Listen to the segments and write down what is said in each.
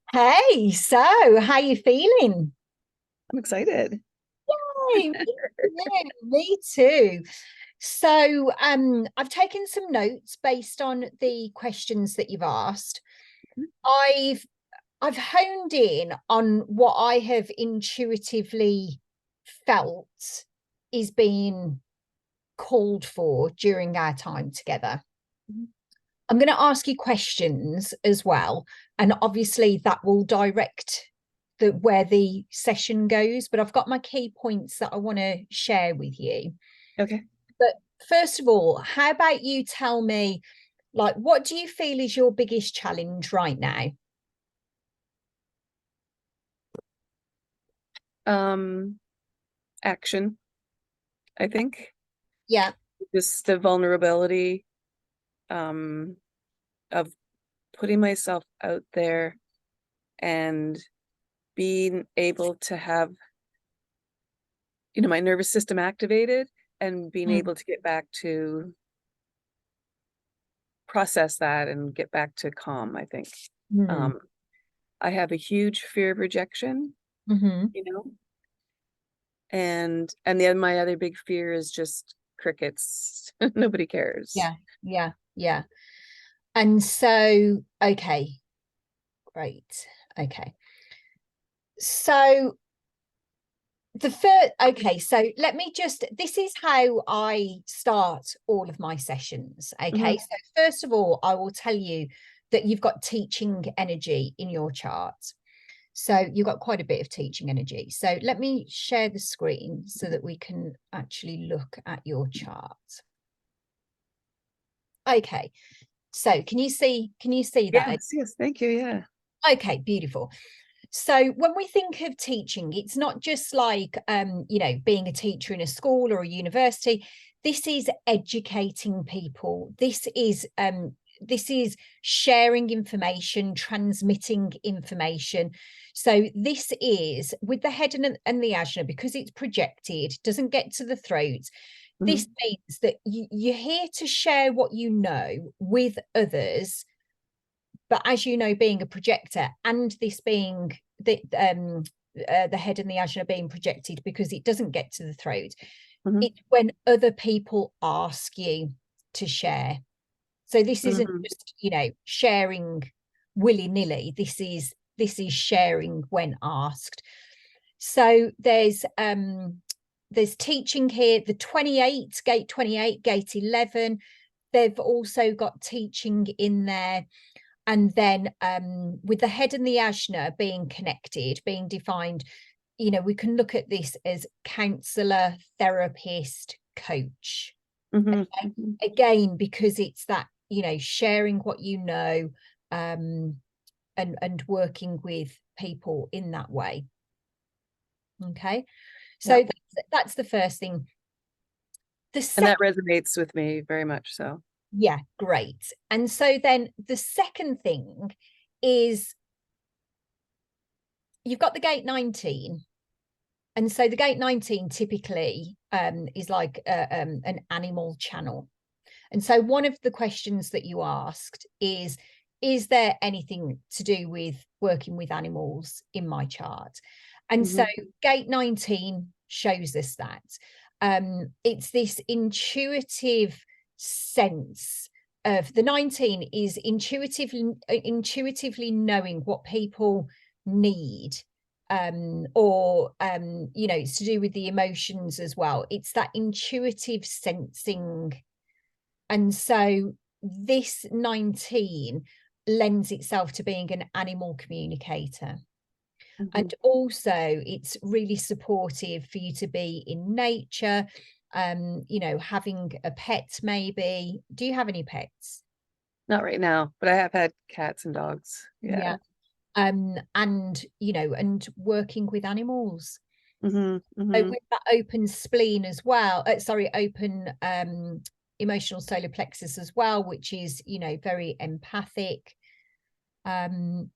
Hey, so how you feeling? I'm excited. Hey, me too. So, I've taken some notes based on the questions that you've asked. I've I've honed in on what I have intuitively felt is being called for during our time together. Mhm. I'm going to ask you questions as well, and obviously that will direct the where the session goes. But I've got my key points that I want to share with you. Okay. But first of all, how about you tell me, like, what do you feel is your biggest challenge right now? Um, Action, I think. Yeah. Just the vulnerability, um, of putting myself out there and being able to have, my nervous system activated and being Mm, able to get back to process that and get back to calm, I think. mm, Um, I have a huge fear of rejection, mhm. you know, and then my other big fear is just crickets. Nobody cares. Yeah, yeah, yeah. And so, okay, great. Okay. So the first, okay, so let me just, this is how I start all of my sessions. Okay, Mhm. so first of all, I will tell you that you've got teaching energy in your chart. So you've got quite a bit of teaching energy. So let me share the screen so that we can actually look at your chart. Okay, so can you see that? Yes, yes, thank you. Yeah. Okay, beautiful. So when we think of teaching, it's not just like being a teacher in a school or a university. This is educating people. This is sharing information, transmitting information. So this is with the head and the ajna, because it's projected, doesn't get to the throat. This Mhm. means that you're here to share what you know with others, but as you know, being a projector and this being the head and the ajna being projected because it doesn't get to the throat, Mhm. it's when other people ask you to share. So this isn't Mhm. just sharing willy-nilly. This is sharing when asked. So there's teaching here, the 28 gate 28 gate 11. They've also got teaching in there, and then with the head and the ajna being connected, being defined, we can look at this as counselor, therapist, coach. Mhm. Okay? Mhm. Again, because it's that, sharing what you know, um, and working with people in that way. Okay, Yeah. so that's the first thing. The And that second, resonates with me very much so. yeah, great. And so then the second thing is you've got the gate 19. And so the gate 19 typically is like an animal channel. And so one of the questions that you asked is there anything to do with working with animals in my chart? And so Mhm. gate 19 shows us that. It's this intuitive sense of the 19 is intuitively knowing what people need, or it's to do with the emotions as well. It's that intuitive sensing. And so this 19 lends itself to being an animal communicator. Mhm. And also it's really supportive for you to be in nature, having a pet maybe. Do you have any pets? Not right now, but I have had cats and dogs. Yeah. Yeah. And working with animals. Mhm. So Mhm. with that open spleen as well, open emotional solar plexus as well, which is, very empathic. Um,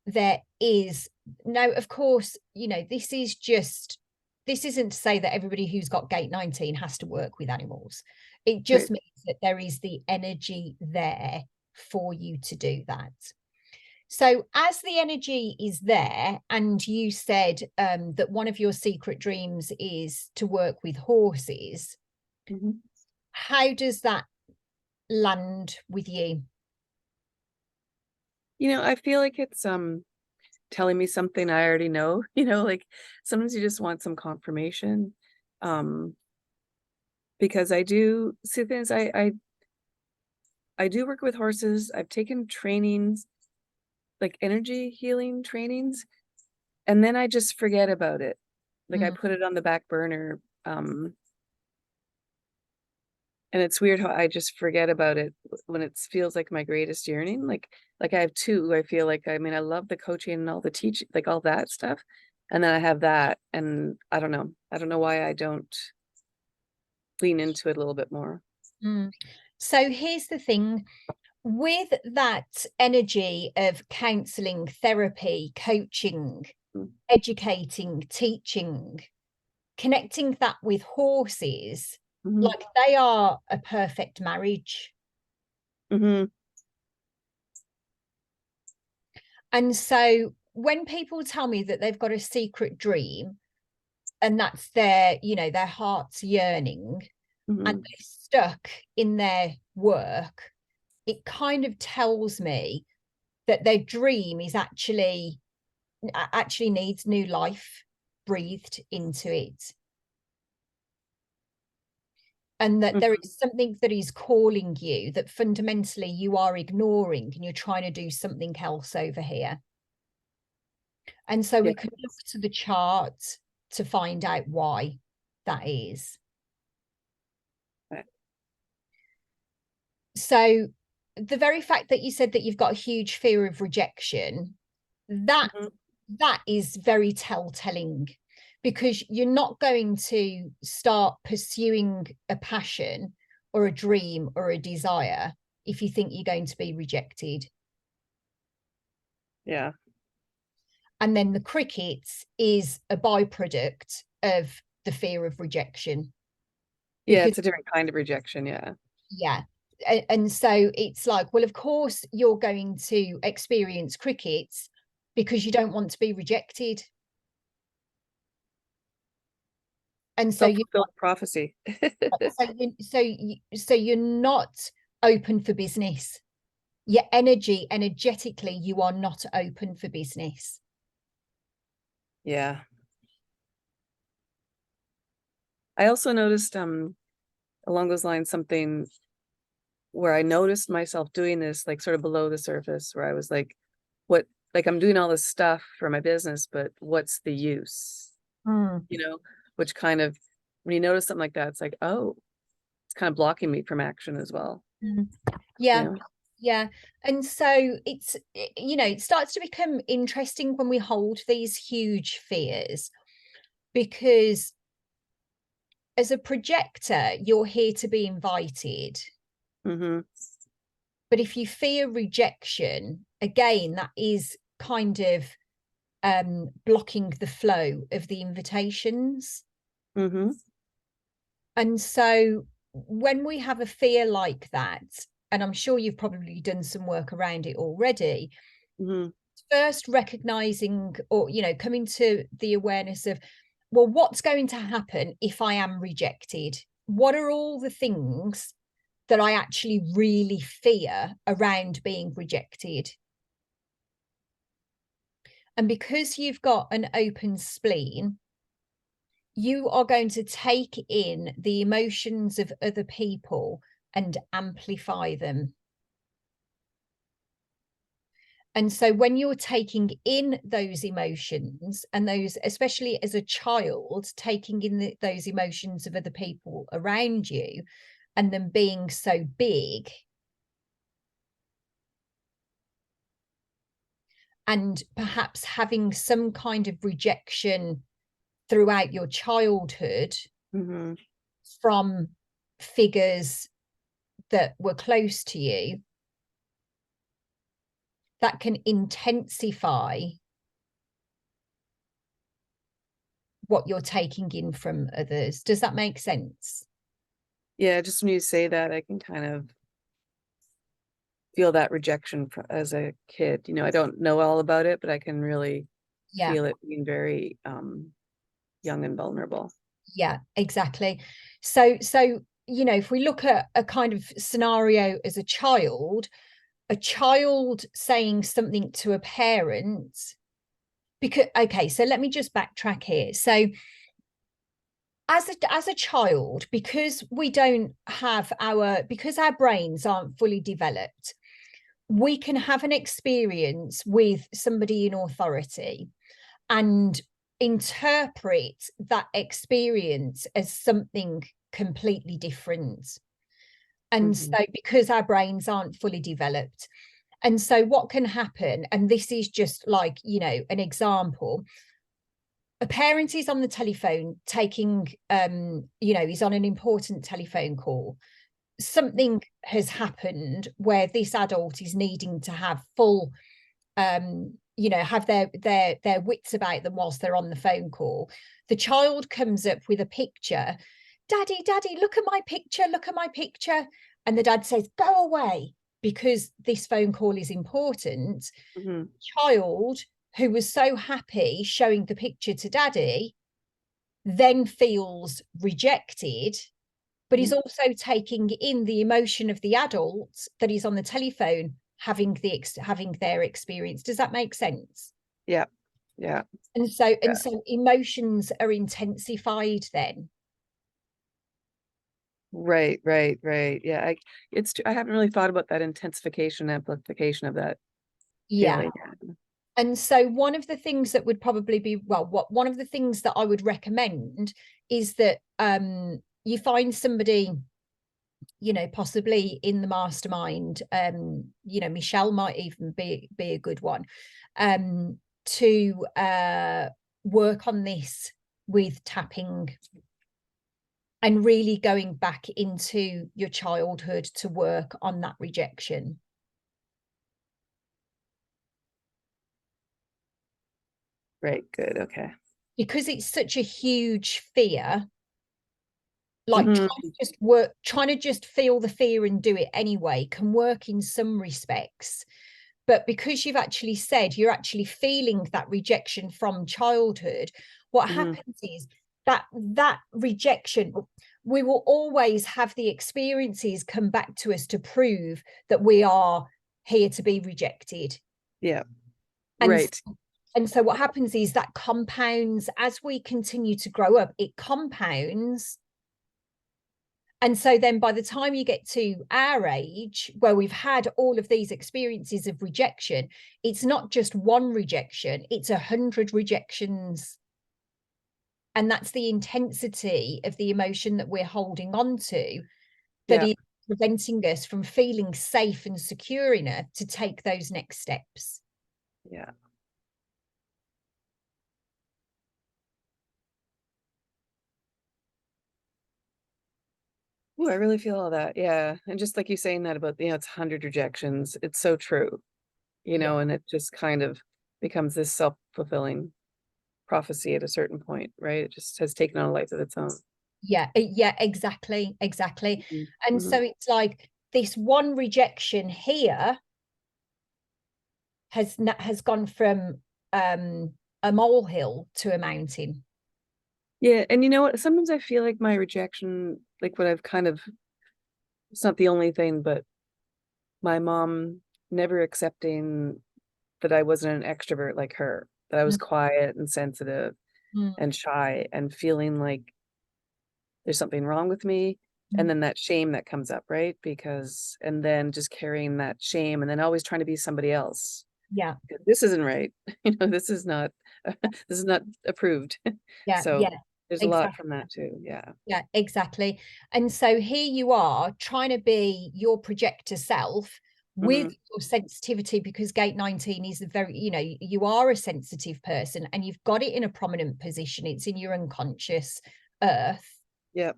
there is now, of course, this isn't to say that everybody who's got gate 19 has to work with animals. It just Right. means that there is the energy there for you to do that. So as the energy is there, and you said that one of your secret dreams is to work with horses, how does that land with you? I feel like it's telling me something I already know, like sometimes you just want some confirmation. Um because I do see things I do work with horses. I've taken trainings, like energy healing trainings, and then I just forget about it. Like I Mm, put it on the back burner. And it's weird how I just forget about it when it feels like my greatest yearning. Like I have two. I feel like, I mean, I love the coaching and all the teaching, like all that stuff. And then I have that, and I don't know. I don't know why I don't lean into it a little bit more. mm. So here's the thing, with that energy of counseling, therapy, coaching, Mm. educating, teaching, connecting that with horses, Mhm. like they are a perfect marriage. Mhm. And so when people tell me that they've got a secret dream and that's their, their heart's yearning, and Mhm. they're stuck in their work, it kind of tells me that their dream is actually needs new life breathed into it, and that there Mhm. is something that is calling you that fundamentally you are ignoring, and you're trying to do something else over here. And so Yeah. we can look to the chart to find out why that is. Right. So the very fact that you said that you've got a huge fear of rejection, that Mhm. that is very telltale, because you're not going to start pursuing a passion or a dream or a desire if you think you're going to be rejected. Yeah. And then the crickets is a byproduct of the fear of rejection, Yeah, because it's a different kind of rejection. Yeah. yeah, and so it's like, well, of course you're going to experience crickets because you don't want to be rejected, and so you Self-fulfilling prophecy. so you're not open for business. Your energetically, you are not open for business. Yeah. I also noticed along those lines something where I noticed myself doing this, like sort of below the surface, where I was like, what, like I'm doing all this stuff for my business, but what's the use? Mm. You know, which kind of, when you notice something like that, it's like, oh, it's kind of blocking me from action as well. Mm. You Yeah, know? yeah. And so it starts to become interesting when we hold these huge fears, because as a projector, you're here to be invited. Mm-hmm. But if you fear rejection, again, that is kind of blocking the flow of the invitations. Mm-hmm. And so when we have a fear like that, and I'm sure you've probably done some work around it already, Mm-hmm. first recognizing, or coming to the awareness of, well, what's going to happen if I am rejected? What are all the things that I actually really fear around being rejected? And because you've got an open spleen, you are going to take in the emotions of other people and amplify them. And so when you're taking in those emotions, and those, especially as a child, taking in those emotions of other people around you and them being so big, and perhaps having some kind of rejection throughout your childhood Mm-hmm. from figures that were close to you, that can intensify what you're taking in from others. Does that make sense? Yeah, just when you say that, I can kind of feel that rejection as a kid. You know, I don't know all about it, but I can really Yeah, feel it being very young and vulnerable. yeah, exactly. So you know, if we look at a kind of scenario as a child saying something to a parent, because okay, so let me just backtrack here. So as a child, because we don't have because our brains aren't fully developed, we can have an experience with somebody in authority and interpret that experience as something completely different. And Mm-hmm. so, because our brains aren't fully developed, and so what can happen, and this is just like, you know, an example, a parent is on the telephone taking, you know, he's on an important telephone call. Something has happened where this adult is needing to have full, you know, have their wits about them whilst they're on the phone call. The child comes up with a picture. Daddy, look at my picture, look at my picture. And the dad says, go away, because this phone call is important. Mm-hmm. Child who was so happy showing the picture to daddy then feels rejected, but is also taking in the emotion of the adult that is on the telephone having having their experience. Does that make sense? Yeah. Yeah. And so Yeah. emotions are intensified then. Right, right, right. Yeah, I haven't really thought about that intensification, amplification of that Yeah. feeling. And so one of the things that would probably be, well, what one of the things that I would recommend is that you find somebody, you know, possibly in the mastermind, you know, Michelle might even be a good one, to work on this with tapping and really going back into your childhood to work on that rejection. Right, good, okay. Because it's such a huge fear, like Mm-hmm. trying to just feel the fear and do it anyway can work in some respects. But because you've actually said you're actually feeling that rejection from childhood, what Mm-hmm. happens is that rejection, we will always have the experiences come back to us to prove that we are here to be rejected. Yeah, And right. and so what happens is that compounds as we continue to grow up, it compounds. And so then by the time you get to our age, where we've had all of these experiences of rejection, it's not just one rejection, it's 100 rejections. And that's the intensity of the emotion that we're holding on to that Yeah, is preventing us from feeling safe and secure enough to take those next steps. yeah. Ooh, I really feel all that. Yeah. And just like you saying that about, it's 100 rejections, it's so true, Yeah. and it just kind of becomes this self-fulfilling prophecy at a certain point, right? It just has taken on a life of its own. Yeah, exactly. And Mm-hmm. so it's like this one rejection here has gone from a molehill to a mountain. Yeah, and you know what? Sometimes I feel like my rejection, like what I've kind of, it's not the only thing, but my mom never accepting that I wasn't an extrovert like her, that I was quiet and sensitive Mm-hmm. and shy and feeling like there's something wrong with me. And then that shame that comes up, right? Because, and then just carrying that shame and then always trying to be somebody else. Yeah, This isn't right. This is not, this is not approved. yeah, So there's a lot exactly. from that too. Yeah. Yeah, exactly. And so here you are trying to be your projector self with Hmm. your sensitivity, because gate 19 is a very, you know, you are a sensitive person and you've got it in a prominent position. It's in your unconscious earth. Yep.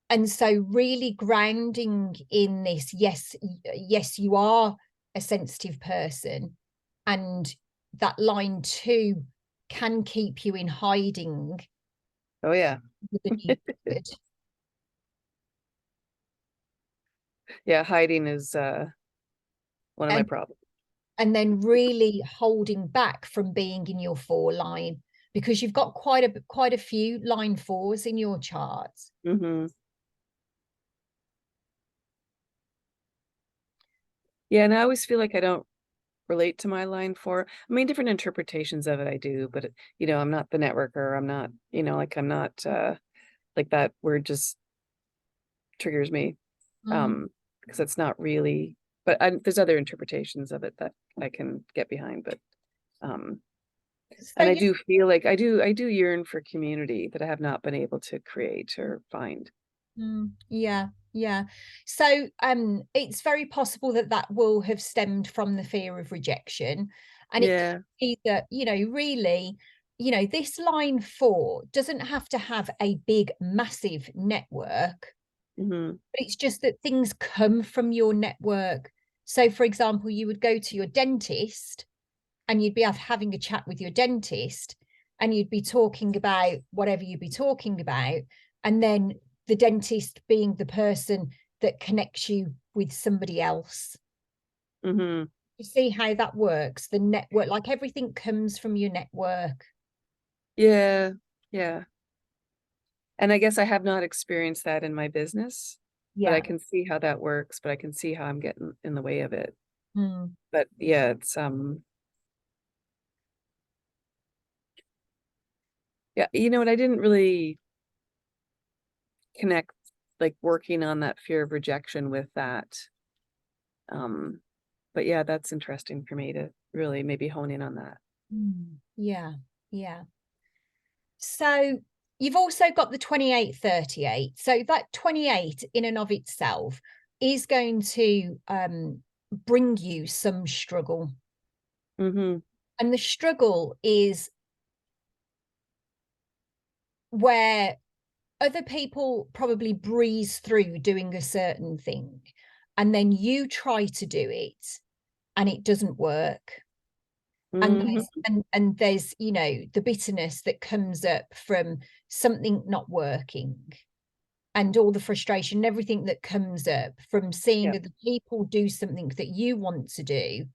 And so really grounding in this, yes, you are a sensitive person, and that line 2 can keep you in hiding Oh yeah. with the new word. Yeah, hiding is one of my and problems. and then really holding back from being in your 4 line, because you've got quite a few line 4s in your charts. Mm-hmm. Yeah, and I always feel like I don't relate to my line 4. I mean, different interpretations of it I do, but I'm not the networker. I'm not, like I'm not like that word just triggers me. Mm. Um, because it's not really, but there's other interpretations of it that I can get behind, but um So and I you do feel like I do yearn for community that I have not been able to create or find. Yeah, yeah. So it's very possible that that will have stemmed from the fear of rejection, and it could Yeah. be that, really, this line 4 doesn't have to have a big massive network, Hmm. but it's just that things come from your network. So for example, you would go to your dentist and you'd be having a chat with your dentist, and you'd be talking about whatever you'd be talking about, and then the dentist being the person that connects you with somebody else. Hmm. You see how that works? The network, like everything comes from your network. Yeah. Yeah. And I guess I have not experienced that in my business, but I Yeah. can see how that works, but I can see how I'm getting in the way of it. Mm. But yeah, it's yeah, you know what, I didn't really connect like working on that fear of rejection with that. Um, but yeah, that's interesting for me to really maybe hone in on that. Yeah. Yeah. So you've also got the 2838. So that 28 in and of itself is going to bring you some struggle. Hmm. And the struggle is where other people probably breeze through doing a certain thing, and then you try to do it and it doesn't work. And Hmm. there's the bitterness that comes up from something not working, and all the frustration and everything that comes up from seeing Yeah. other people do something that you want to do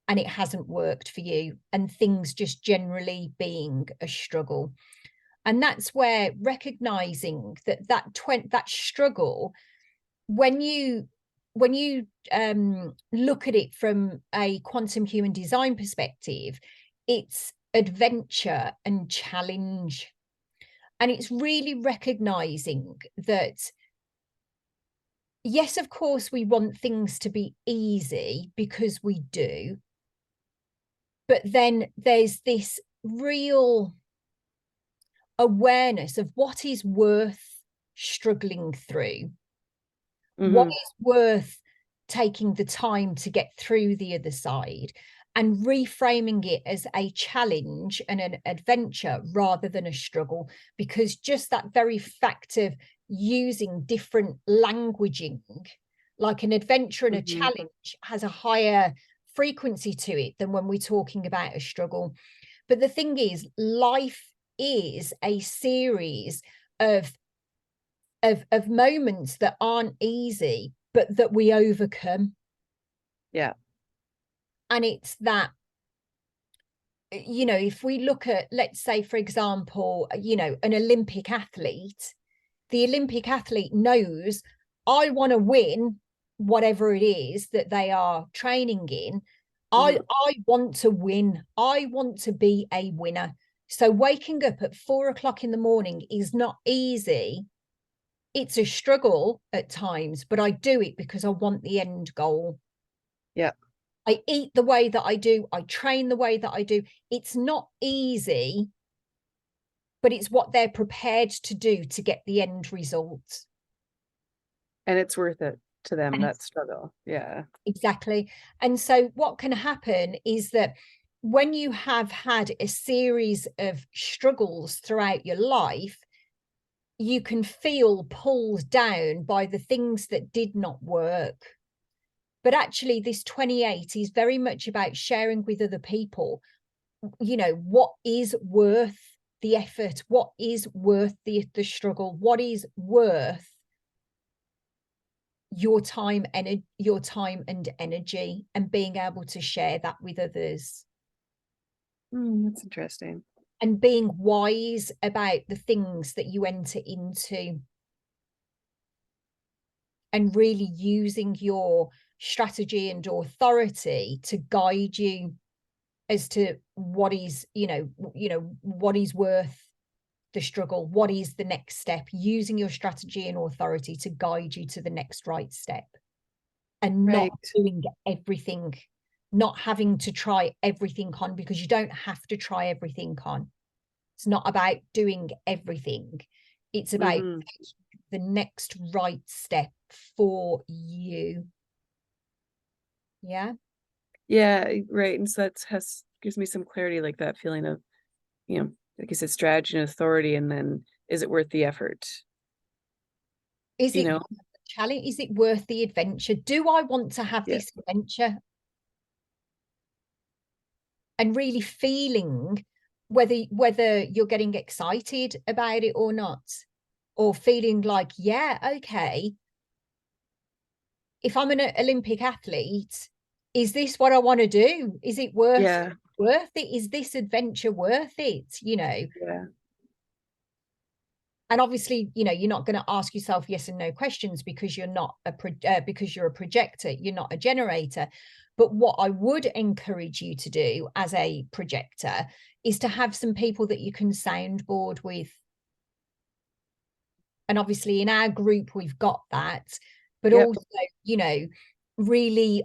and it hasn't worked for you, and things just generally being a struggle. And that's where recognizing that struggle, when you look at it from a quantum human design perspective, it's adventure and challenge. And it's really recognizing that, yes, of course, we want things to be easy because we do. But then there's this real awareness of what is worth struggling through, what Hmm. is worth taking the time to get through the other side, and reframing it as a challenge and an adventure rather than a struggle. Because just that very fact of using different languaging, like an adventure and a Hmm. challenge, has a higher frequency to it than when we're talking about a struggle. But the thing is, life is a series of moments that aren't easy, but that we overcome. Yeah. And it's that, if we look at, let's say, for example, an Olympic athlete, the Olympic athlete knows, I want to win whatever it is that they are training in. I Hmm. I want to win. I want to be a winner. So waking up at 4 o'clock in the morning is not easy. It's a struggle at times, but I do it because I want the end goal. Yeah. I eat the way that I do. I train the way that I do. It's not easy, but it's what they're prepared to do to get the end result. And it's worth it to them, And that it's struggle. Yeah. exactly. And so what can happen is that when you have had a series of struggles throughout your life, you can feel pulled down by the things that did not work. But actually, this 28 is very much about sharing with other people, what is worth the effort, what is worth the struggle, what is worth your time and energy, and being able to share that with others, That's interesting. and being wise about the things that you enter into, and really using your strategy and authority to guide you as to what is, what is worth the struggle, what is the next step, using your strategy and authority to guide you to the next right step, and not Right. doing everything, not having to try everything on, because you don't have to try everything on. It's not about doing everything. It's about Mm-hmm. the next right step for you. Yeah. Yeah, right. And so that has gives me some clarity, like that feeling of, like you said, strategy and authority, and then is it worth the effort? Is You it know? worth the challenge? Is it worth the adventure? Do I want to have Yeah. this adventure? And really feeling whether you're getting excited about it or not, or feeling like, yeah, okay, if I'm an Olympic athlete, is this what I want to do? Is it worth Yeah. it? Is this adventure worth it? Yeah. And obviously, you're not going to ask yourself yes and no questions, because you're not because you're a projector, you're not a generator. But what I would encourage you to do as a projector is to have some people that you can soundboard with. And obviously in our group we've got that, but Yep. also, really,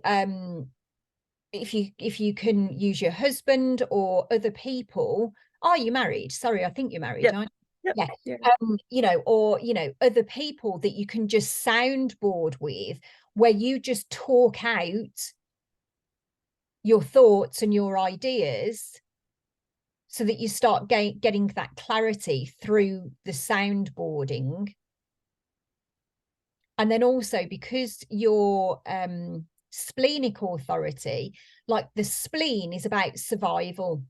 if you can use your husband or other people. Are you married? Sorry, I think you're married, Yep. aren't Yep. you? Yeah. Yeah. Or other people that you can just soundboard with, where you just talk out your thoughts and your ideas, so that you start getting that clarity through the soundboarding. And then also, because your splenic authority, like the spleen is about survival,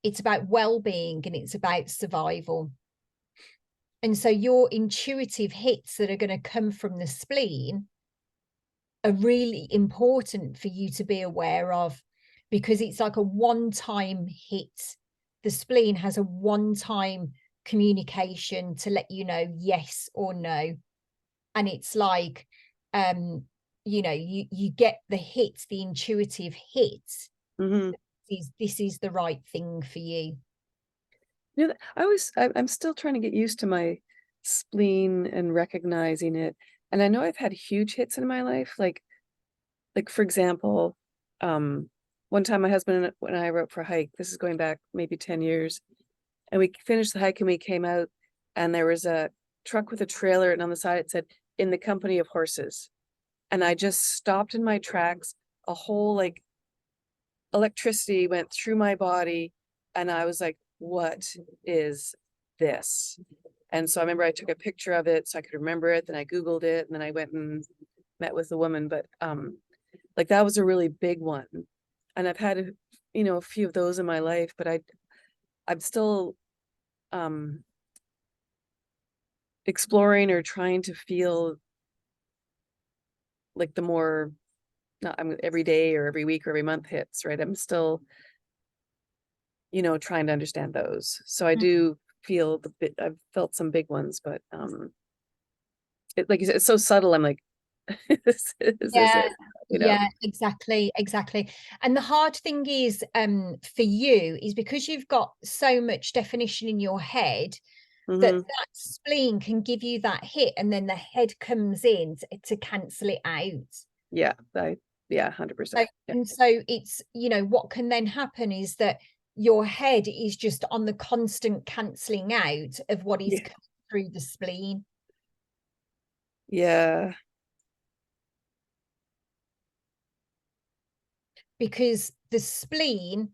it's about well-being, and it's about survival. And so your intuitive hits that are going to come from the spleen are really important for you to be aware of, because it's like a one-time hit. The spleen has a one-time communication to let you know yes or no. And it's like, you get the hit, the intuitive hit. Mm-hmm. This is the right thing for you. I'm still trying to get used to my spleen and recognizing it. And I know I've had huge hits in my life, like for example, um, one time my husband and I were out for a hike. This is going back maybe 10 years. And we finished the hike and we came out, and there was a truck with a trailer, and on the side it said, "In the company of horses." And I just stopped in my tracks. A whole like electricity went through my body, and I was like, what is this? And so I remember I took a picture of it so I could remember it. Then I Googled it, and then I went and met with the woman. But like that was a really big one. And I've had a few of those in my life, but I'm still exploring or trying to feel like the more, not every day or every week or every month hits, right? I'm still trying to understand those. So I do feel I've felt some big ones, but like you said, it's so subtle. I'm like, is this Yeah, it? yeah, exactly. And the hard thing is, for you, is because you've got so much definition in your head, that Hmm. that spleen can give you that hit, and then the head comes in to cancel it out. Yeah, yeah, So, 100%. Yeah, and so it's, what can then happen is that your head is just on the constant cancelling out of what is yeah, coming through the spleen. yeah. Because the spleen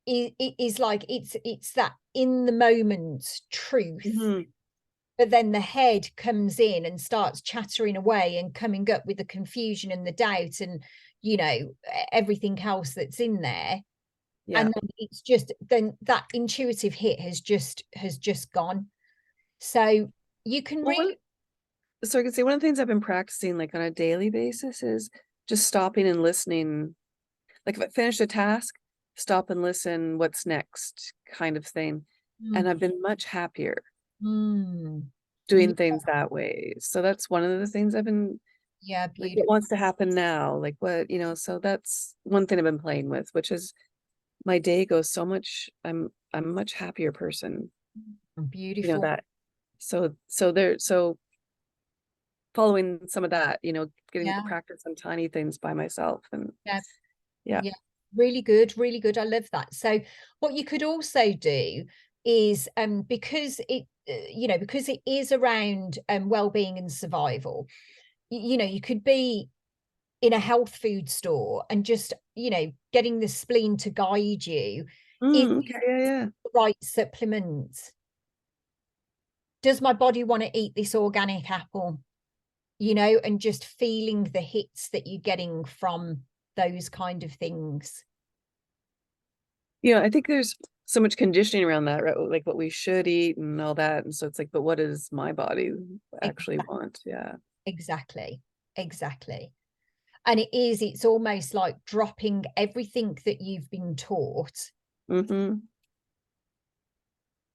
is like, it's that in the moment truth. Hmm. But then the head comes in and starts chattering away and coming up with the confusion and the doubt, and everything else that's in there. Yeah. And then it's just, then that intuitive hit has just gone. So you can Well, really, so I could say one of the things I've been practicing like on a daily basis is just stopping and listening. Like if I finish a task, stop and listen, what's next kind of thing. And I've been much happier Mm. doing things that way. So that's one of the things I've been Yeah, like, what beautiful. wants to happen now? Like what, so that's one thing I've been playing with, which is my day goes so much, I'm a much happier person, Beautiful. that. So following some of that, getting to Yeah, practice on tiny things by myself. And yeah, yeah. yeah. Really good, really good. I love that. So what you could also do is because because it is around well-being and survival, you could be in a health food store and just getting the spleen to guide you. Is Okay, yeah. the right supplement? Does my body want to eat this organic apple? And just feeling the hits that you're getting from those kind of things. I think there's so much conditioning around that, right? Like what we should eat and all that. And so it's like, but what does my body actually want? Yeah. Exactly. Exactly. And it's almost like dropping everything that you've been taught Mm-hmm.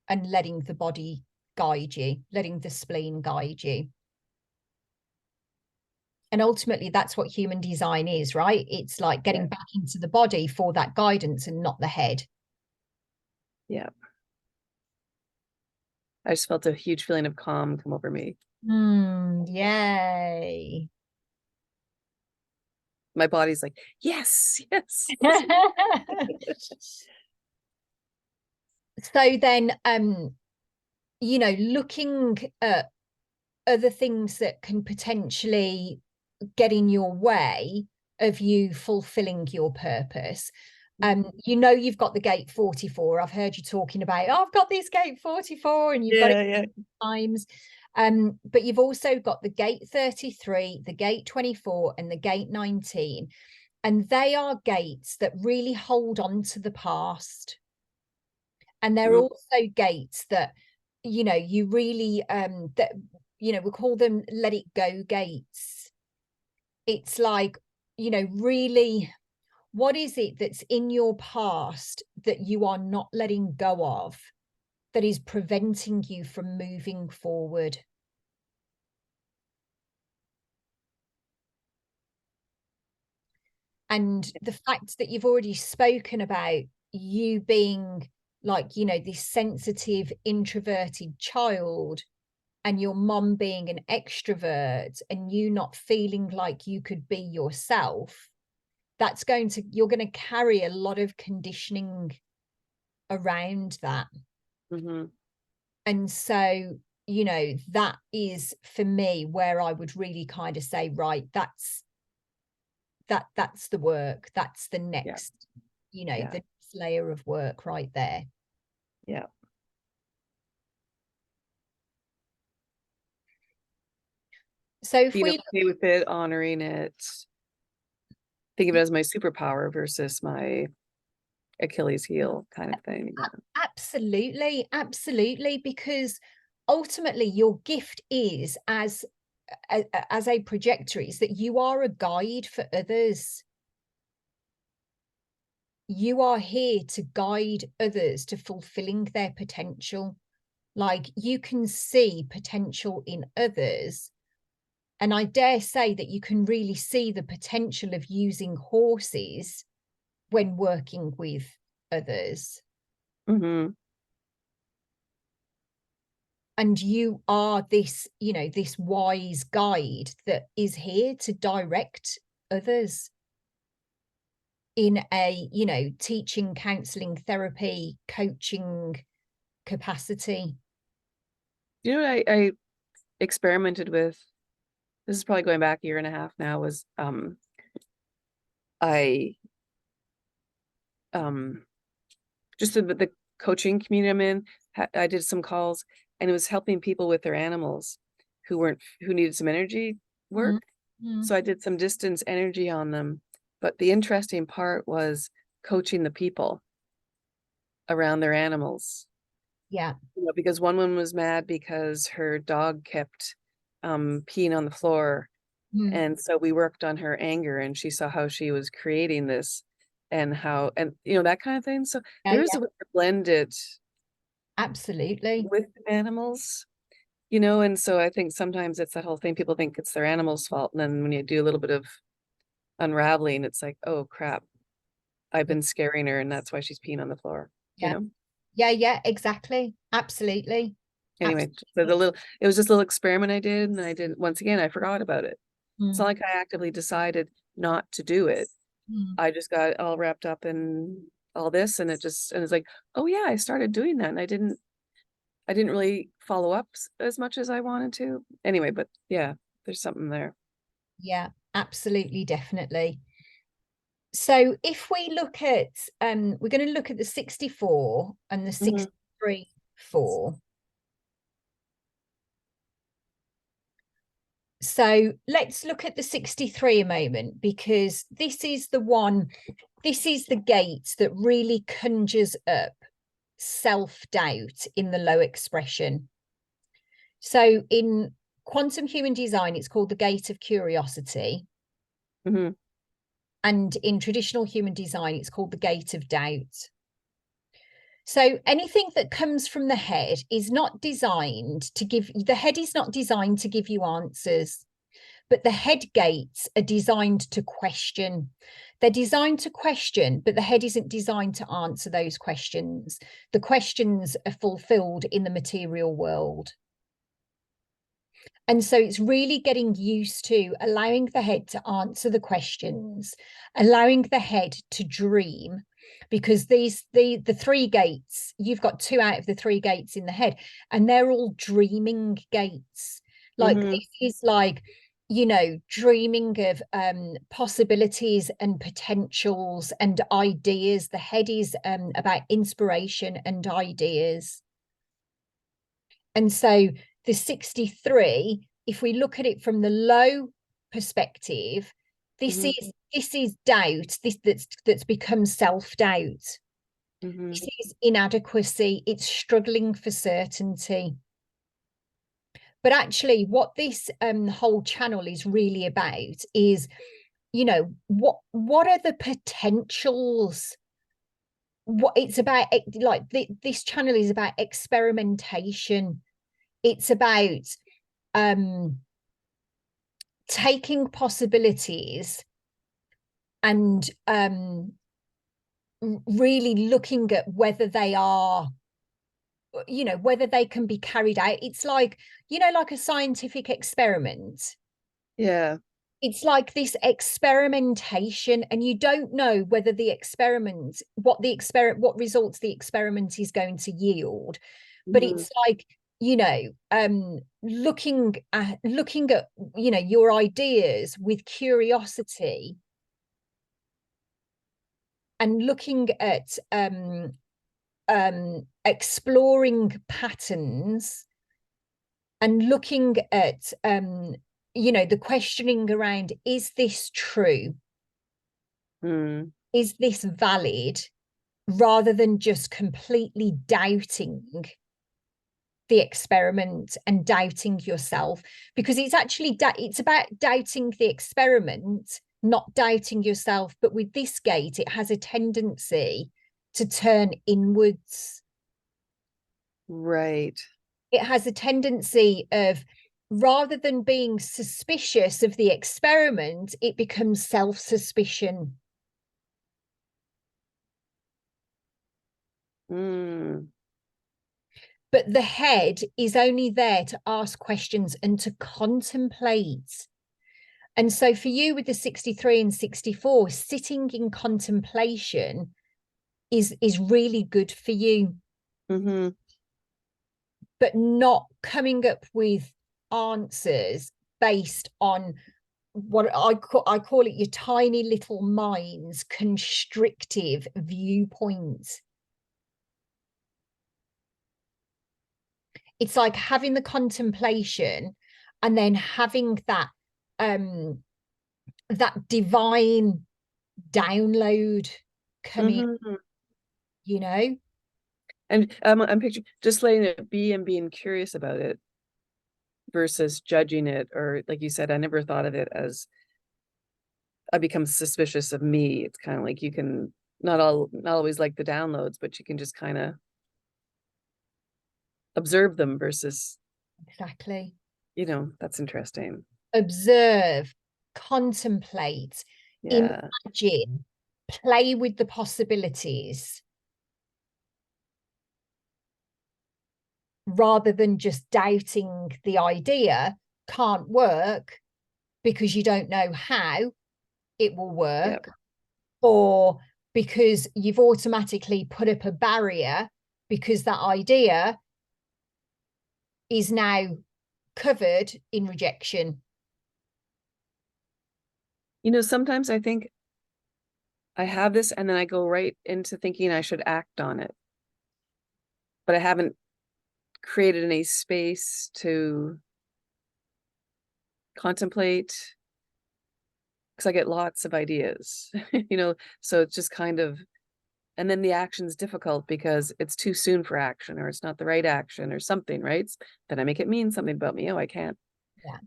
and letting the body guide you, letting the spleen guide you. And ultimately, that's what human design is, right? It's like Yeah. getting back into the body for that guidance and not the head. Yeah. I just felt a huge feeling of calm come over me. Yay. My body's like, yes, yes. So then, looking at other things that can potentially get in your way of you fulfilling your purpose. You've got the gate 44. I've heard you talking about, oh, I've got this gate 44, and you've got it Yeah. times. But you've also got the gate 33, the gate 24, and the gate 19. And they are gates that really hold on to the past. And they're Mm. also gates that, you really that we call them let it go gates. It's like, really, what is it that's in your past that you are not letting go of, that is preventing you from moving forward? And the fact that you've already spoken about you being like, this sensitive, introverted child, and your mom being an extrovert, and you not feeling like you could be yourself, you're going to carry a lot of conditioning around that. Mm-hmm. And so, that is for me where I would really kind of say, right, that's the work. That's the Yeah. next, the Yeah. next layer of work right there. Yeah. So if Being we okay with it, honoring it, think of it as my superpower versus my Achilles heel kind of thing. Yeah. Absolutely, absolutely, because ultimately your gift is as a projector is that you are a guide for others. You are here to guide others to fulfilling their potential. Like, you can see potential in others. And I dare say that you can really see the potential of using horses when working with others. Mm-hmm. And you are this wise guide that is here to direct others in a, teaching, counseling, therapy, coaching capacity. You know what I experimented with? This is probably going back a year and a half now, was I just the coaching community I'm in, I did some calls, and it was helping people with their animals who needed some energy work. Mm-hmm. So I did some distance energy on them. But the interesting part was coaching the people around their animals. Yeah. Because one woman was mad because her dog kept peeing on the floor. Mm. And so we worked on her anger, and she saw how she was creating this and how, and that kind of thing. So Yeah, there is yeah, a way to blend it absolutely. with animals, and so I think sometimes it's that whole thing, people think it's their animal's fault. And then when you do a little bit of unraveling, it's like, oh crap, I've Yeah, been scaring her, and that's why she's peeing on the floor, you yeah, know? yeah, yeah, exactly. Absolutely. Anyway, so Absolutely. it was just a little experiment I did, and I did, once again, I forgot about it. It's not Mm, like I actively decided not to do it. mm. I just got all wrapped up in all this, and it's like, oh yeah, I started doing that, and I didn't really follow up as much as I wanted to. Anyway, but yeah, there's something there. Yeah, absolutely, definitely. So if we look at, we're going to look at the 64 and the Mhm. 63 4. So let's look at the 63 a moment, because this is the one, this is the gate that really conjures up self-doubt in the low expression. So in quantum human design, it's called the gate of curiosity. Mhm. And in traditional human design, it's called the gate of doubt. So anything that comes from the head is not designed to give, the head is not designed to give you answers, but the head gates are designed to question. They're designed to question, but the head isn't designed to answer those questions. The questions are fulfilled in the material world. And so it's really getting used to allowing the head to answer the questions, allowing the head to dream, because the three gates, you've got two out of the three gates in the head, and they're all dreaming gates. Like Mhm. this is like, dreaming of possibilities and potentials and ideas. The head is about inspiration and ideas. And so the 63, if we look at it from the low perspective, this Mhm. is doubt, that's become self-doubt. This Mhm. is inadequacy, it's struggling for certainty. But actually, what this whole channel is really about is, what are the potentials? What it's about, like this channel is about experimentation. It's about um taking possibilities and really looking at whether they are, whether they can be carried out. It's like, like a scientific experiment. Yeah. It's like this experimentation, and you don't know whether the experiment, what results the experiment is going to yield. But Mhm. it's like, looking at, your ideas with curiosity, and looking at exploring patterns, and looking at the questioning around, is this true, Mhm. is this valid, rather than just completely doubting the experiment and doubting yourself, because it's actually it's about doubting the experiment, not doubting yourself. But with this gate, it has a tendency to turn inwards. Right. It has a tendency of, rather than being suspicious of the experiment, it becomes self-suspicion. Mm. But the head is only there to ask questions and to contemplate. And so for you with the 63 and 64, sitting in contemplation is really good for you, Mhm. but not coming up with answers based on what I call it your tiny little mind's constrictive viewpoint. It's like having the contemplation and then having um that divine download coming, Mhm. you know. And I'm picturing just letting it be and being curious about it. versus judging it, or like you said, I never thought of it as I become suspicious of me. It's kind of like you can not always like the downloads, but you can just kind of observe them versus, Exactly. that's interesting. Observe, contemplate, Yeah. imagine, play with the possibilities, rather than just doubting the idea can't work because you don't know how it will work, Yep. or because you've automatically put up a barrier because that idea is now covered in rejection. Sometimes I think I have this and then I go right into thinking I should act on it, but I haven't created any space to contemplate, because I get lots of ideas, so it's just kind of, and then the action's difficult because it's too soon for action, or it's not the right action or something, right? Then I make it mean something about me. Oh, I can't. Yeah,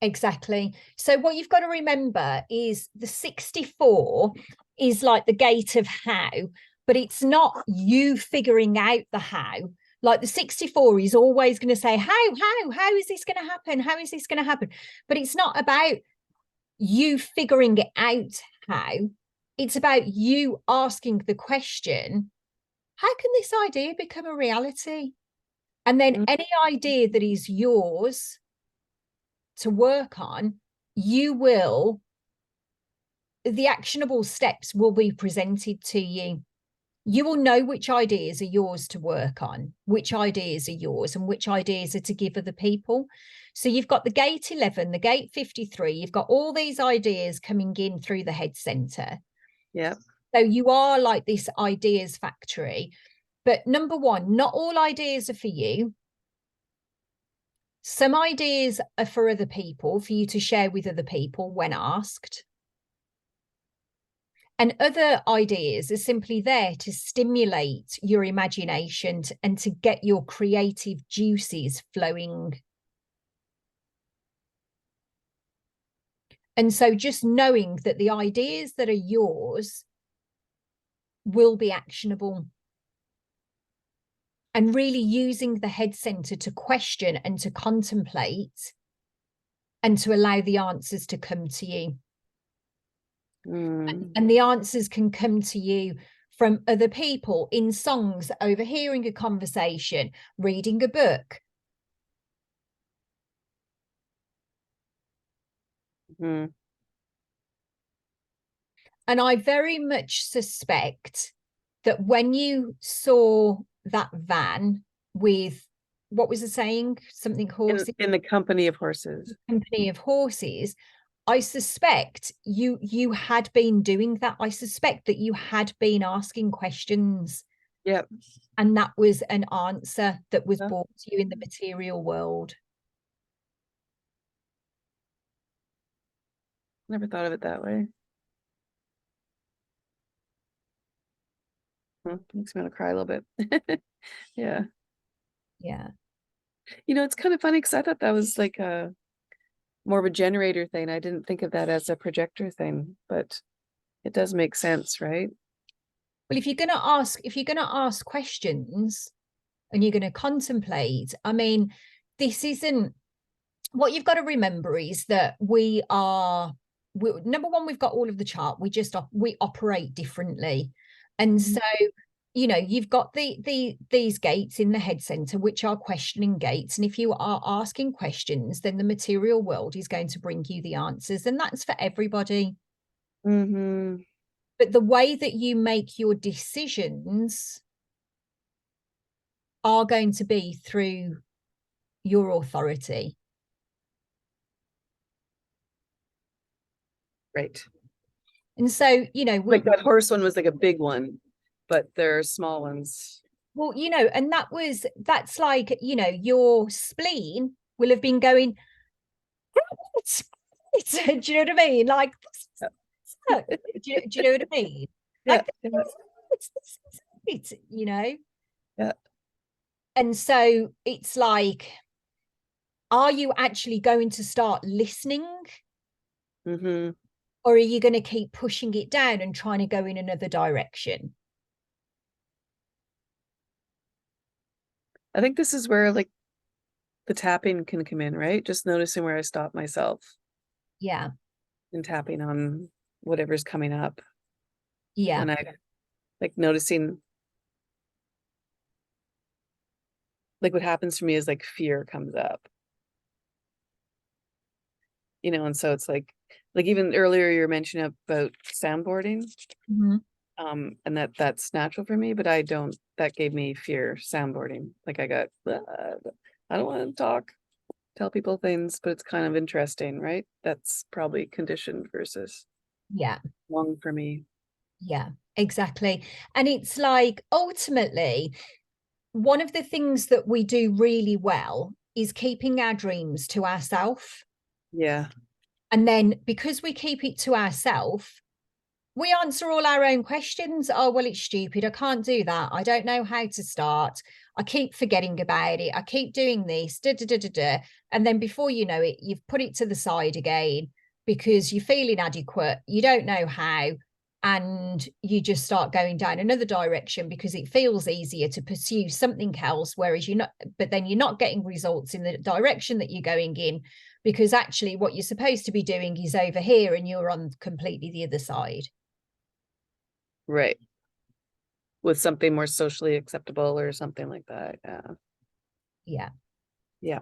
exactly. So what you've got to remember is the 64 is like the gate of how, but it's not you figuring out the how. Like the 64 is always going to say, how is this going to happen? How is this going to happen? But it's not about you figuring it out how. It's about you asking the question, how can this idea become a reality? And then any idea that is yours to work on, the actionable steps will be presented to you. You will know which ideas are yours to work on, which ideas are yours, and which ideas are to give other people. So you've got the gate 11, the gate 53, you've got all these ideas coming in through the head center. Yeah. So you are like this ideas factory. But number one, not all ideas are for you. Some ideas are for other people, for you to share with other people when asked. And other ideas are simply there to stimulate your imagination and to get your creative juices flowing. And so just knowing that the ideas that are yours will be actionable, and really using the head center to question and to contemplate and to allow the answers to come to you. And the answers can come to you from other people, in songs, overhearing a conversation, reading a book. Mm-hmm. And I very much suspect that when you saw that van with, what was the saying? Something horses. In the company of horses. Company of horses. I suspect you had been doing that. I suspect that you had been asking questions. Yep. And that was an answer that was brought to you in the material world. Never thought of it that way. Makes me want to cry a little bit. Yeah. Yeah. It's kind of funny because I thought that was like a more of a generator thing. I didn't think of that as a projector thing, but it does make sense, right? Well, if you're going to ask questions and you're going to contemplate, I mean, this isn't, what you've got to remember is that number one, we've got all of the chart. We operate differently. And so, you've got these gates in the head center, which are questioning gates. And if you are asking questions, then the material world is going to bring you the answers. And that's for everybody. Mm-hmm. But the way that you make your decisions are going to be through your authority. Right. And so, like that horse one was like a big one, but there are small ones. Well, and that's like, your spleen will have been going, do you know what I mean? Like, do you know what I mean? Like, Yeah. it's, Yeah. And so it's like, Are you actually going to start listening? Mm-hmm. Or are you going to keep pushing it down and trying to go in another direction? I think this is where like the tapping can come in, right? Just noticing where I stop myself Yeah. and tapping on whatever's coming up Yeah. when I like noticing, like what happens for me is like fear comes up, you know, and so it's like even earlier you were mentioning about soundboarding, Mm-hmm. and that's natural for me, but I don't, that gave me fear, soundboarding. Like I got, I don't want to talk, tell people things, but it's kind of interesting, right? That's probably conditioned versus Yeah. one for me. Yeah, exactly. And it's like ultimately, one of the things that we do really well is keeping our dreams to ourselves. Yeah. And then because we keep it to ourselves, we answer all our own questions. Oh, well, it's stupid. I can't do that. I don't know how to start. I keep forgetting about it. I keep doing this. Da, da, da, da, da. And then before you know it, you've put it to the side again because you feel inadequate. You don't know how. And you just start going down another direction because it feels easier to pursue something else. Whereas you're not, but then you're not getting results in the direction that you're going in because actually what you're supposed to be doing is over here and you're on completely the other side. Right. With something more socially acceptable or something like that. Yeah. Yeah. Yeah.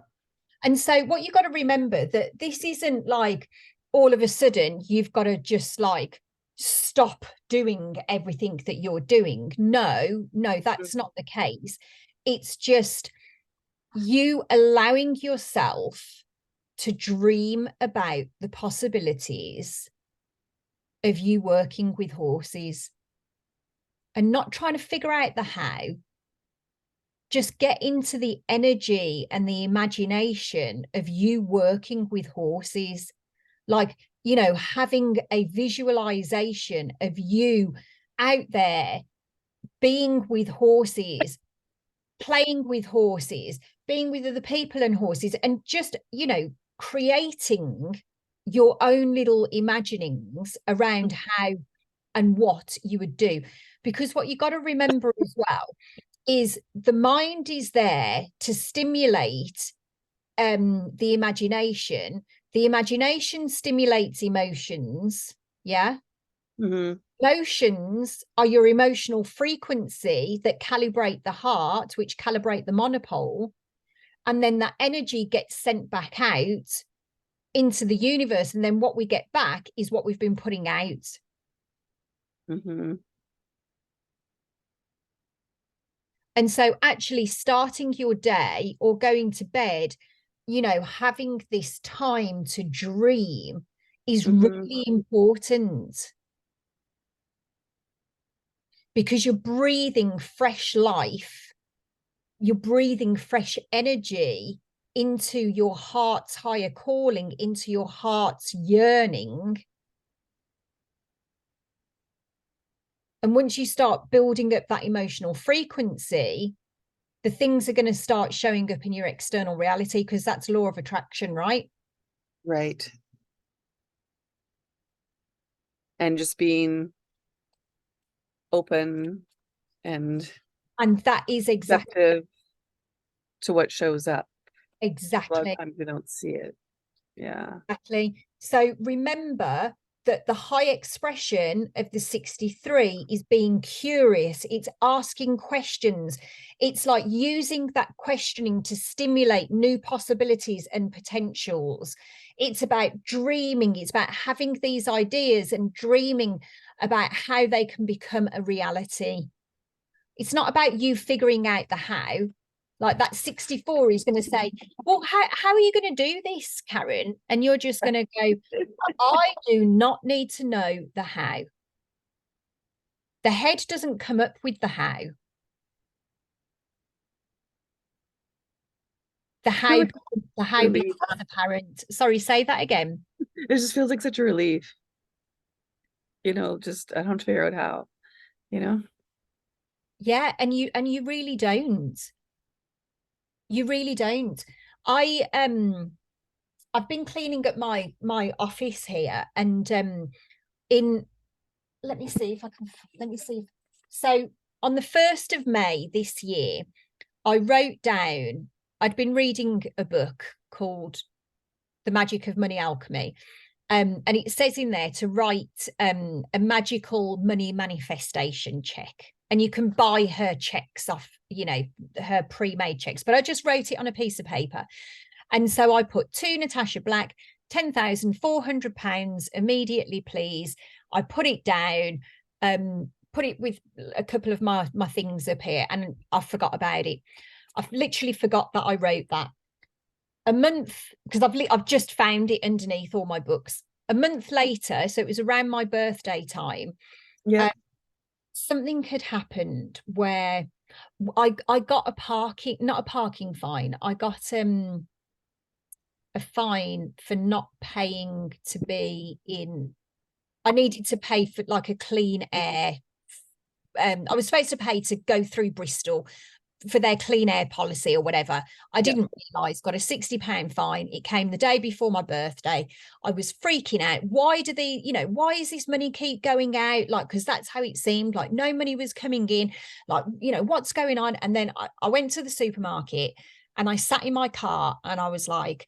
And so what you got to remember that this isn't like all of a sudden you've got to just like stop doing everything that you're doing. No, no, that's not the case. It's just you allowing yourself to dream about the possibilities of you working with horses and not trying to figure out the how. Just get into the energy and the imagination of you working with horses, like, you know, having a visualization of you out there being with horses, playing with horses, being with other people and horses, and just, you know, creating your own little imaginings around how and what you would do. Because what you got to remember as well is the mind is there to stimulate the imagination. The imagination stimulates emotions. Yeah. Mm-hmm. Emotions are your emotional frequency that calibrate the heart, which calibrate the monopole. And then that energy gets sent back out into the universe. And then what we get back is what we've been putting out. Mm-hmm. And so actually starting your day or going to bed, you know, having this time to dream is Mm-hmm. really important because you're breathing fresh life, you're breathing fresh energy into your heart's higher calling, into your heart's yearning. And once you start building up that emotional frequency, the things are going to start showing up in your external reality because that's law of attraction, right? Right. And just being open and And that is exactly receptive to what shows up. A lot of exactly times we don't see it. Yeah. exactly. So remember that the high expression of the 63 is being curious, it's asking questions, it's like using that questioning to stimulate new possibilities and potentials. It's about dreaming, it's about having these ideas and dreaming about how they can become a reality. It's not about you figuring out the how. Like that 64 is going to say, well, how are you going to do this, Karen? And you're just going to go, I do not need to know the how. The head doesn't come up with the how. The how, Like the how relief. becomes apparent. Sorry, say that again. It just feels like such a relief. You know, just I don't have to figure out how, you know? Yeah, and you really don't. You really don't. I've been cleaning up my office here, and in let me see if I can let me see. So on the 1st of May this year, I wrote down, I'd been reading a book called The Magic of Money Alchemy. And it says in there to write a magical money manifestation check. And you can buy her checks off, you know, her pre-made checks. But I just wrote it on a piece of paper. And so I put to Natasha Black, £10,400 immediately, please. I put it down, put it with a couple of my things up here, and I forgot about it. I've literally forgot that I wrote that. A month, because I've just found it underneath all my books. A month later, so it was around my birthday time. Yeah. Something had happened where I got not a parking fine. I got a fine for not paying to be in. I needed to pay for like a clean air. I was supposed to pay to go through Bristol for their clean air policy or whatever. I didn't realise, got a £60 fine. It came the day before my birthday. I was freaking out. Why do they, you know, why is this money keep going out? Like, because that's how it seemed, like no money was coming in, like, you know, what's going on? And then I went to the supermarket and I sat in my car and I was like,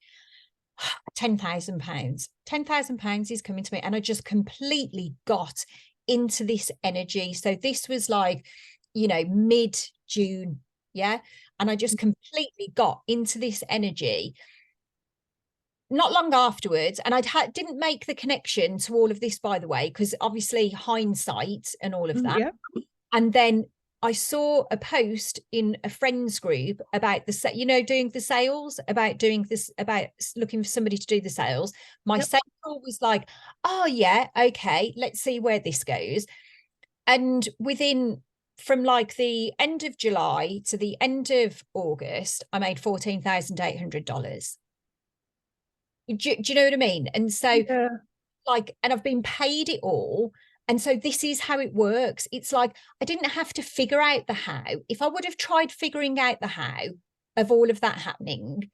£10,000. £10,000 is coming to me. And I just completely got into this energy. So this was like, you know, mid-June. Yeah. And I just completely got into this energy not long afterwards. And didn't make the connection to all of this, by the way, because obviously hindsight and all of that. Yeah. And then I saw a post in a friends group about you know, doing the sales, about doing this, about looking for somebody to do the sales. My sales was like, oh yeah, okay, let's see where this goes. And from like the end of July to the end of August, I made $14,800. Do you know what I mean? And so like, and I've been paid it all. And so this is how it works. It's like, I didn't have to figure out the how. If I would have tried figuring out the how of all of that happening,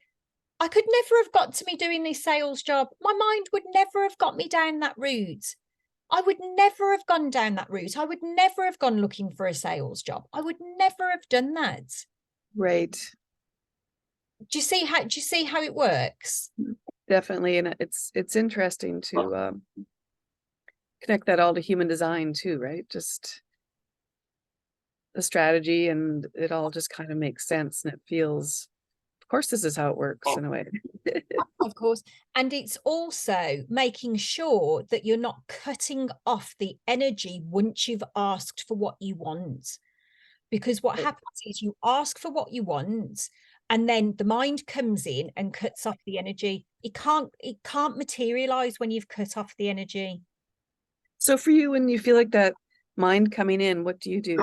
I could never have got to me doing this sales job. My mind would never have got me down that route. I would never have gone down that route. I would never have gone looking for a sales job. I would never have done that. Right. Do you see how it works? Definitely. And it's interesting to connect that all to human design too, right? Just the strategy, and it all just kind of makes sense, and it feels, of course, this is how it works in a way. Of course. And it's also making sure that you're not cutting off the energy once you've asked for what you want. Because what happens is you ask for what you want, and then the mind comes in and cuts off the energy. It can't materialize when you've cut off the energy. So for you, when you feel like that mind coming in, what do you do?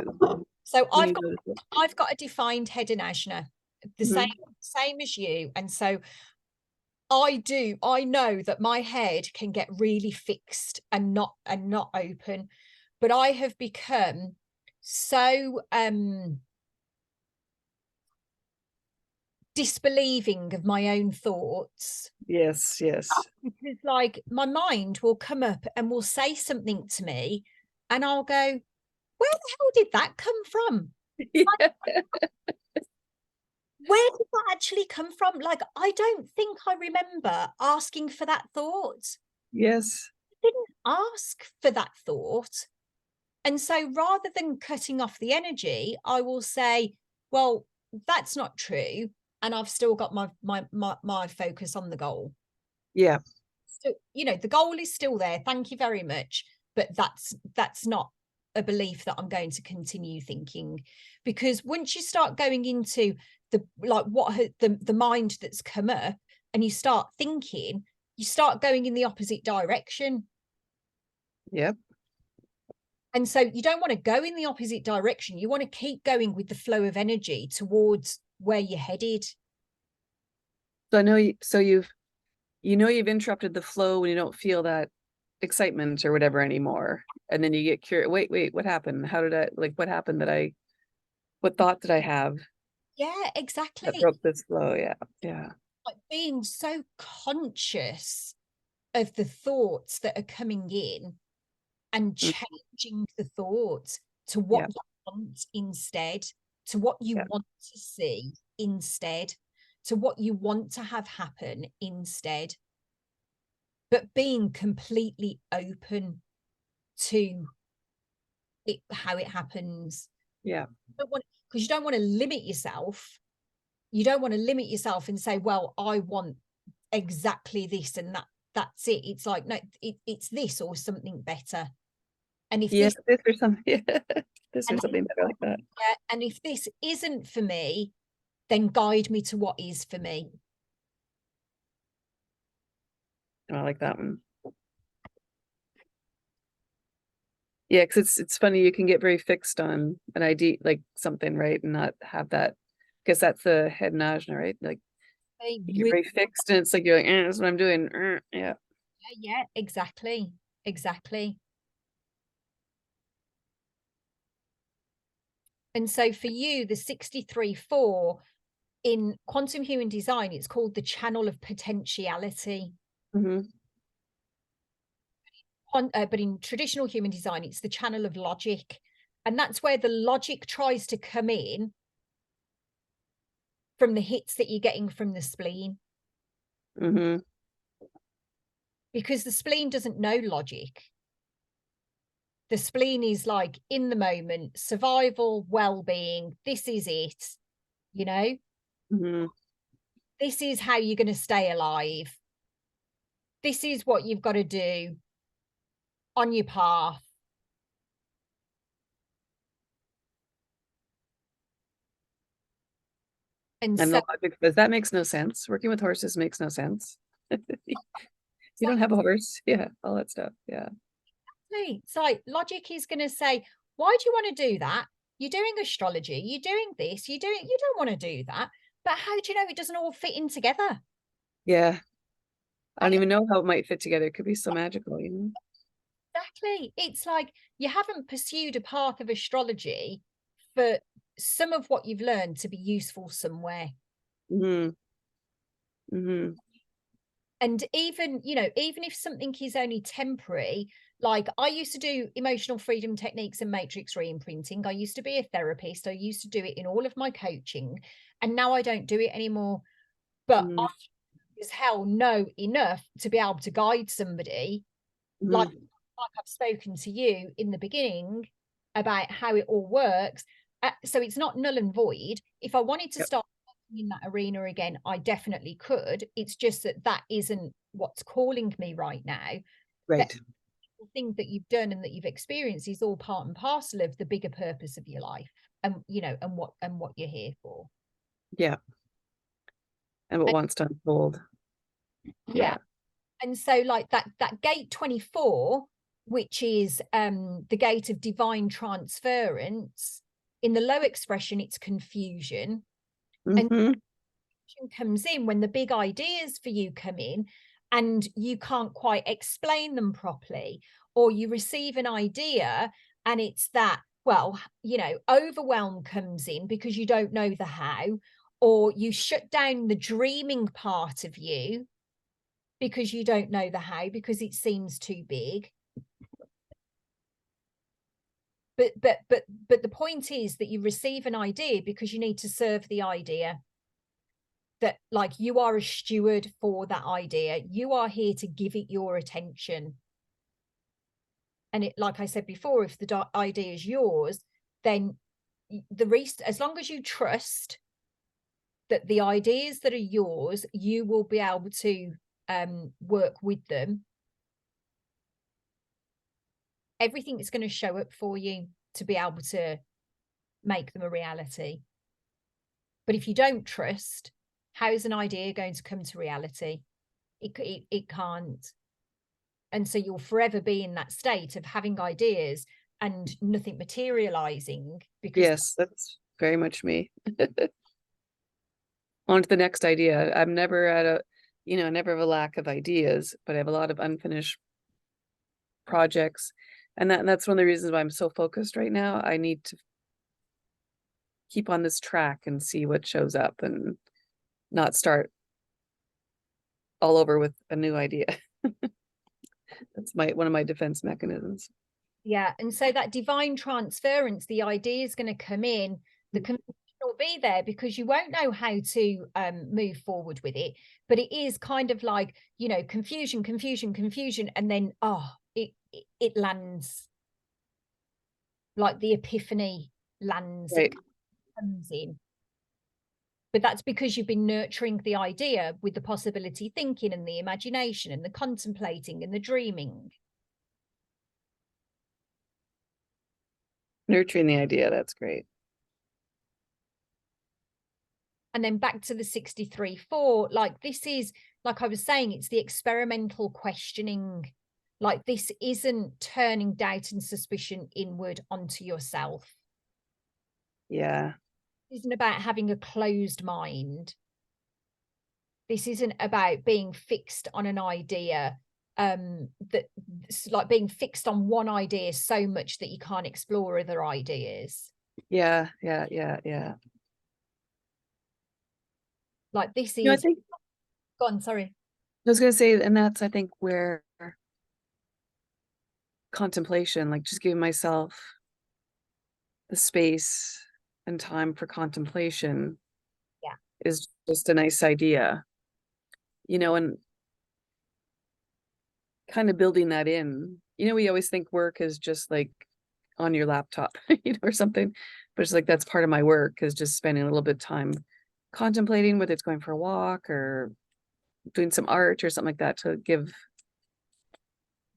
So I've got a defined head and ajna, the Mm-hmm. same as you. And so I know that my head can get really fixed and not open, but I have become so disbelieving of my own thoughts. Yes, yes. Because like my mind will come up and will say something to me and I'll go, where the hell did that come from? Yeah. Where did that actually come from? Like, I don't think I remember asking for that thought. Yes. I didn't ask for that thought. And so rather than cutting off the energy, I will say, well, that's not true. And I've still got my focus on the goal. Yeah. So, you know, the goal is still there. Thank you very much. But that's not a belief that I'm going to continue thinking, because once you start going into the like the mind that's come up and you start thinking, you start going in the opposite direction. Yep. And so you don't want to go in the opposite direction. You want to keep going with the flow of energy towards where you're headed. So I know you've interrupted the flow when you don't feel that excitement or whatever anymore. And then you get curious, wait, what happened? What happened what thought did I have Yeah, that exactly. broke this flow? Yeah. Yeah. like being so conscious of the thoughts that are coming in and Mm, changing the thoughts to what yeah, you want instead, to what you yeah, want to see instead, to what you want to have happen instead, but being completely open to it, how it happens. yeah, Because you don't want to limit yourself. You don't want to limit yourself and say, well, I want exactly this and that's it. It's like, no, it's this or something better. And if yeah. this This or something. Yeah. This or and something better like that. and if this isn't for me, then guide me to what is for me. I like that one. Yeah, because it's funny, you can get very fixed on an idea, like something, right, and not have that, because that's the head najna, right? Like They you get really, very fixed, and it's like you're like, that's what I'm doing. Yeah. yeah, exactly. Exactly. And so for you, the 63-4 in quantum human design, it's called the channel of potentiality. Mm-hmm. But in traditional human design, it's the channel of logic. And that's where the logic tries to come in from the hits that you're getting from the spleen. Mm-hmm. Because the spleen doesn't know logic. The spleen is like in the moment, survival, well-being. This is it, you know, Mm-hmm. this is how you're going to stay alive. This is what you've got to do on your path. And And so the logic says that makes no sense. Working with horses makes no sense. You don't have a horse. Yeah, all that stuff. Yeah. it's like logic is going to say, why do you want to do that? You're doing astrology, you're doing this, you don't want to do that. But how do you know it doesn't all fit in together? Yeah. I don't And even know how it might fit together. It could be so magical, you know? exactly, it's like you haven't pursued a path of astrology for some of what you've learned to be useful somewhere. Mm-hmm. Mm-hmm. And even, you know, even if something is only temporary, like I used to do emotional freedom techniques and matrix re-imprinting. I used to be a therapist. I used to do it in all of my coaching, and now I don't do it anymore. But I Mm-hmm. as hell know enough to be able to guide somebody like Mm-hmm. I've spoken to you in the beginning about how it all works. So it's not null and void. If I wanted to Yep. start in that arena again, I definitely could. It's just that that isn't what's calling me right now. That Right. thing that you've done and that you've experienced is all part and parcel of the bigger purpose of your life, and you know, and what you're here for. Yeah. And what And wants to unfold. yeah, Yeah. and so like that gate 24, which is the gate of divine transference, in the low expression it's confusion, and Mm-hmm. confusion comes in when the big ideas for you come in and you can't quite explain them properly, or you receive an idea and it's that, well, you know, overwhelm comes in because you don't know the how, or you shut down the dreaming part of you because you don't know the how, because it seems too big. But the point is that you receive an idea because you need to serve the idea, that like you are a steward for that idea, you are here to give it your attention. And it, like I said before, if the idea is yours, then the rest, as long as you trust that the ideas that are yours, you will be able to work with them, everything is going to show up for you to be able to make them a reality. But if you don't trust, how is an idea going to come to reality? It can't. And so you'll forever be in that state of having ideas and nothing materializing because Yes, that's very much me. On to the next idea. I'm never at a, never have a lack of ideas, but I have a lot of unfinished projects. And that's one of the reasons why I'm so focused right now. I need to keep on this track and see what shows up and not start all over with a new idea. That's one of my defense mechanisms. Yeah. And so that divine transference, the idea is going to come in, the confusion will be there because you won't know how to move forward with it. But it is kind of like, you know, confusion, and then it lands, like the epiphany lands, Right. it comes in. But that's because you've been nurturing the idea with the possibility thinking and the imagination and the contemplating and the dreaming. Nurturing the idea, that's great. And then back to the 63-4, like this is, like I was saying, it's the experimental questioning. Like this isn't turning doubt and suspicion inward onto yourself. Yeah. It isn't about having a closed mind. This isn't about being fixed on an idea, that's like being fixed on one idea so much that you can't explore other ideas. Yeah. Like this You know, I is, think go on, sorry. I was going to say, and that's, I think, where contemplation, like just giving myself the space and time for contemplation, Yeah, is just a nice idea, you know, and kind of building that in. You know, we always think work is just like on your laptop, you know, or something, but it's like that's part of my work, is just spending a little bit of time contemplating, whether it's going for a walk or doing some art or something like that, to give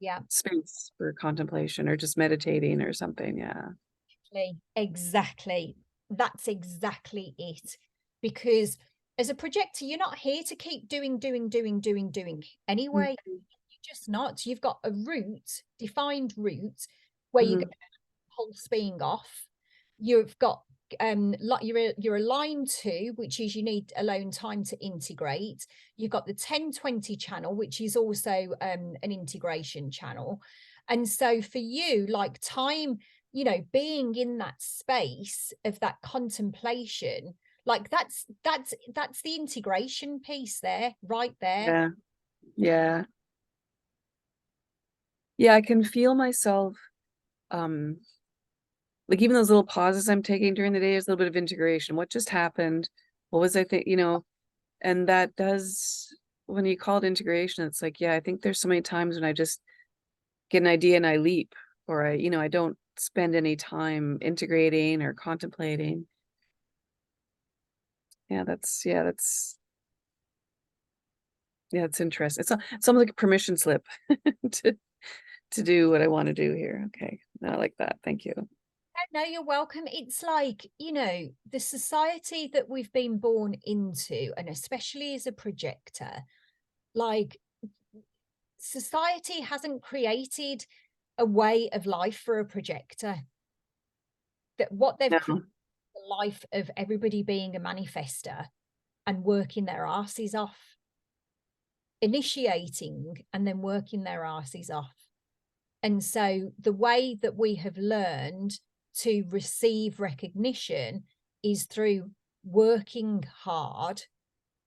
yeah. space for contemplation or just meditating or something. Yeah. Exactly. That's exactly it. Because as a projector, you're not here to keep doing anyway. Mm-hmm. You're just not. You've got a route, defined route, where you're going to pulse being off. You've got like you're aligned to, which is you need alone time to integrate. You've got the 10-20 channel, which is also an integration channel. And so for you, like time, you know, being in that space of that contemplation, like that's the integration piece there, right there. Yeah. Yeah. Yeah. I can feel myself, like even those little pauses I'm taking during the day is a little bit of integration. What just happened? What was I think, you know, and that does, when you call it integration, it's like, yeah, I think there's so many times when I just get an idea and I leap, or I, you know, I don't spend any time integrating or contemplating. It's interesting. It's almost like a permission slip to do what I want to do here. Okay. I like that. Thank you. No, you're welcome. It's like, you know, the society that we've been born into, and especially as a projector, like society hasn't created a way of life for a projector. That what they've No. created the life of everybody being a manifester and working their asses off, initiating and then working their asses off. And so the way that we have learned to receive recognition is through working hard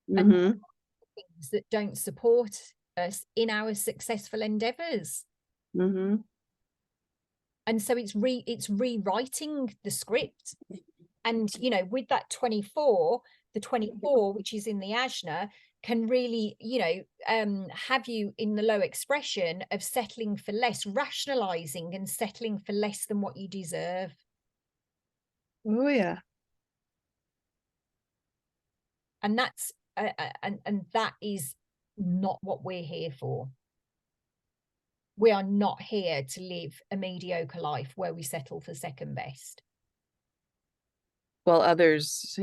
and Mm-hmm. things that don't support us in our successful endeavors. Mm-hmm. And so it's rewriting the script. And you know, with that 24, the 24, which is in the ajna, can really, you know, have you in the low expression of settling for less, rationalizing and settling for less than what you deserve. Oh yeah. And that's and that is not what we're here for. We are not here to live a mediocre life where we settle for second best. Well, others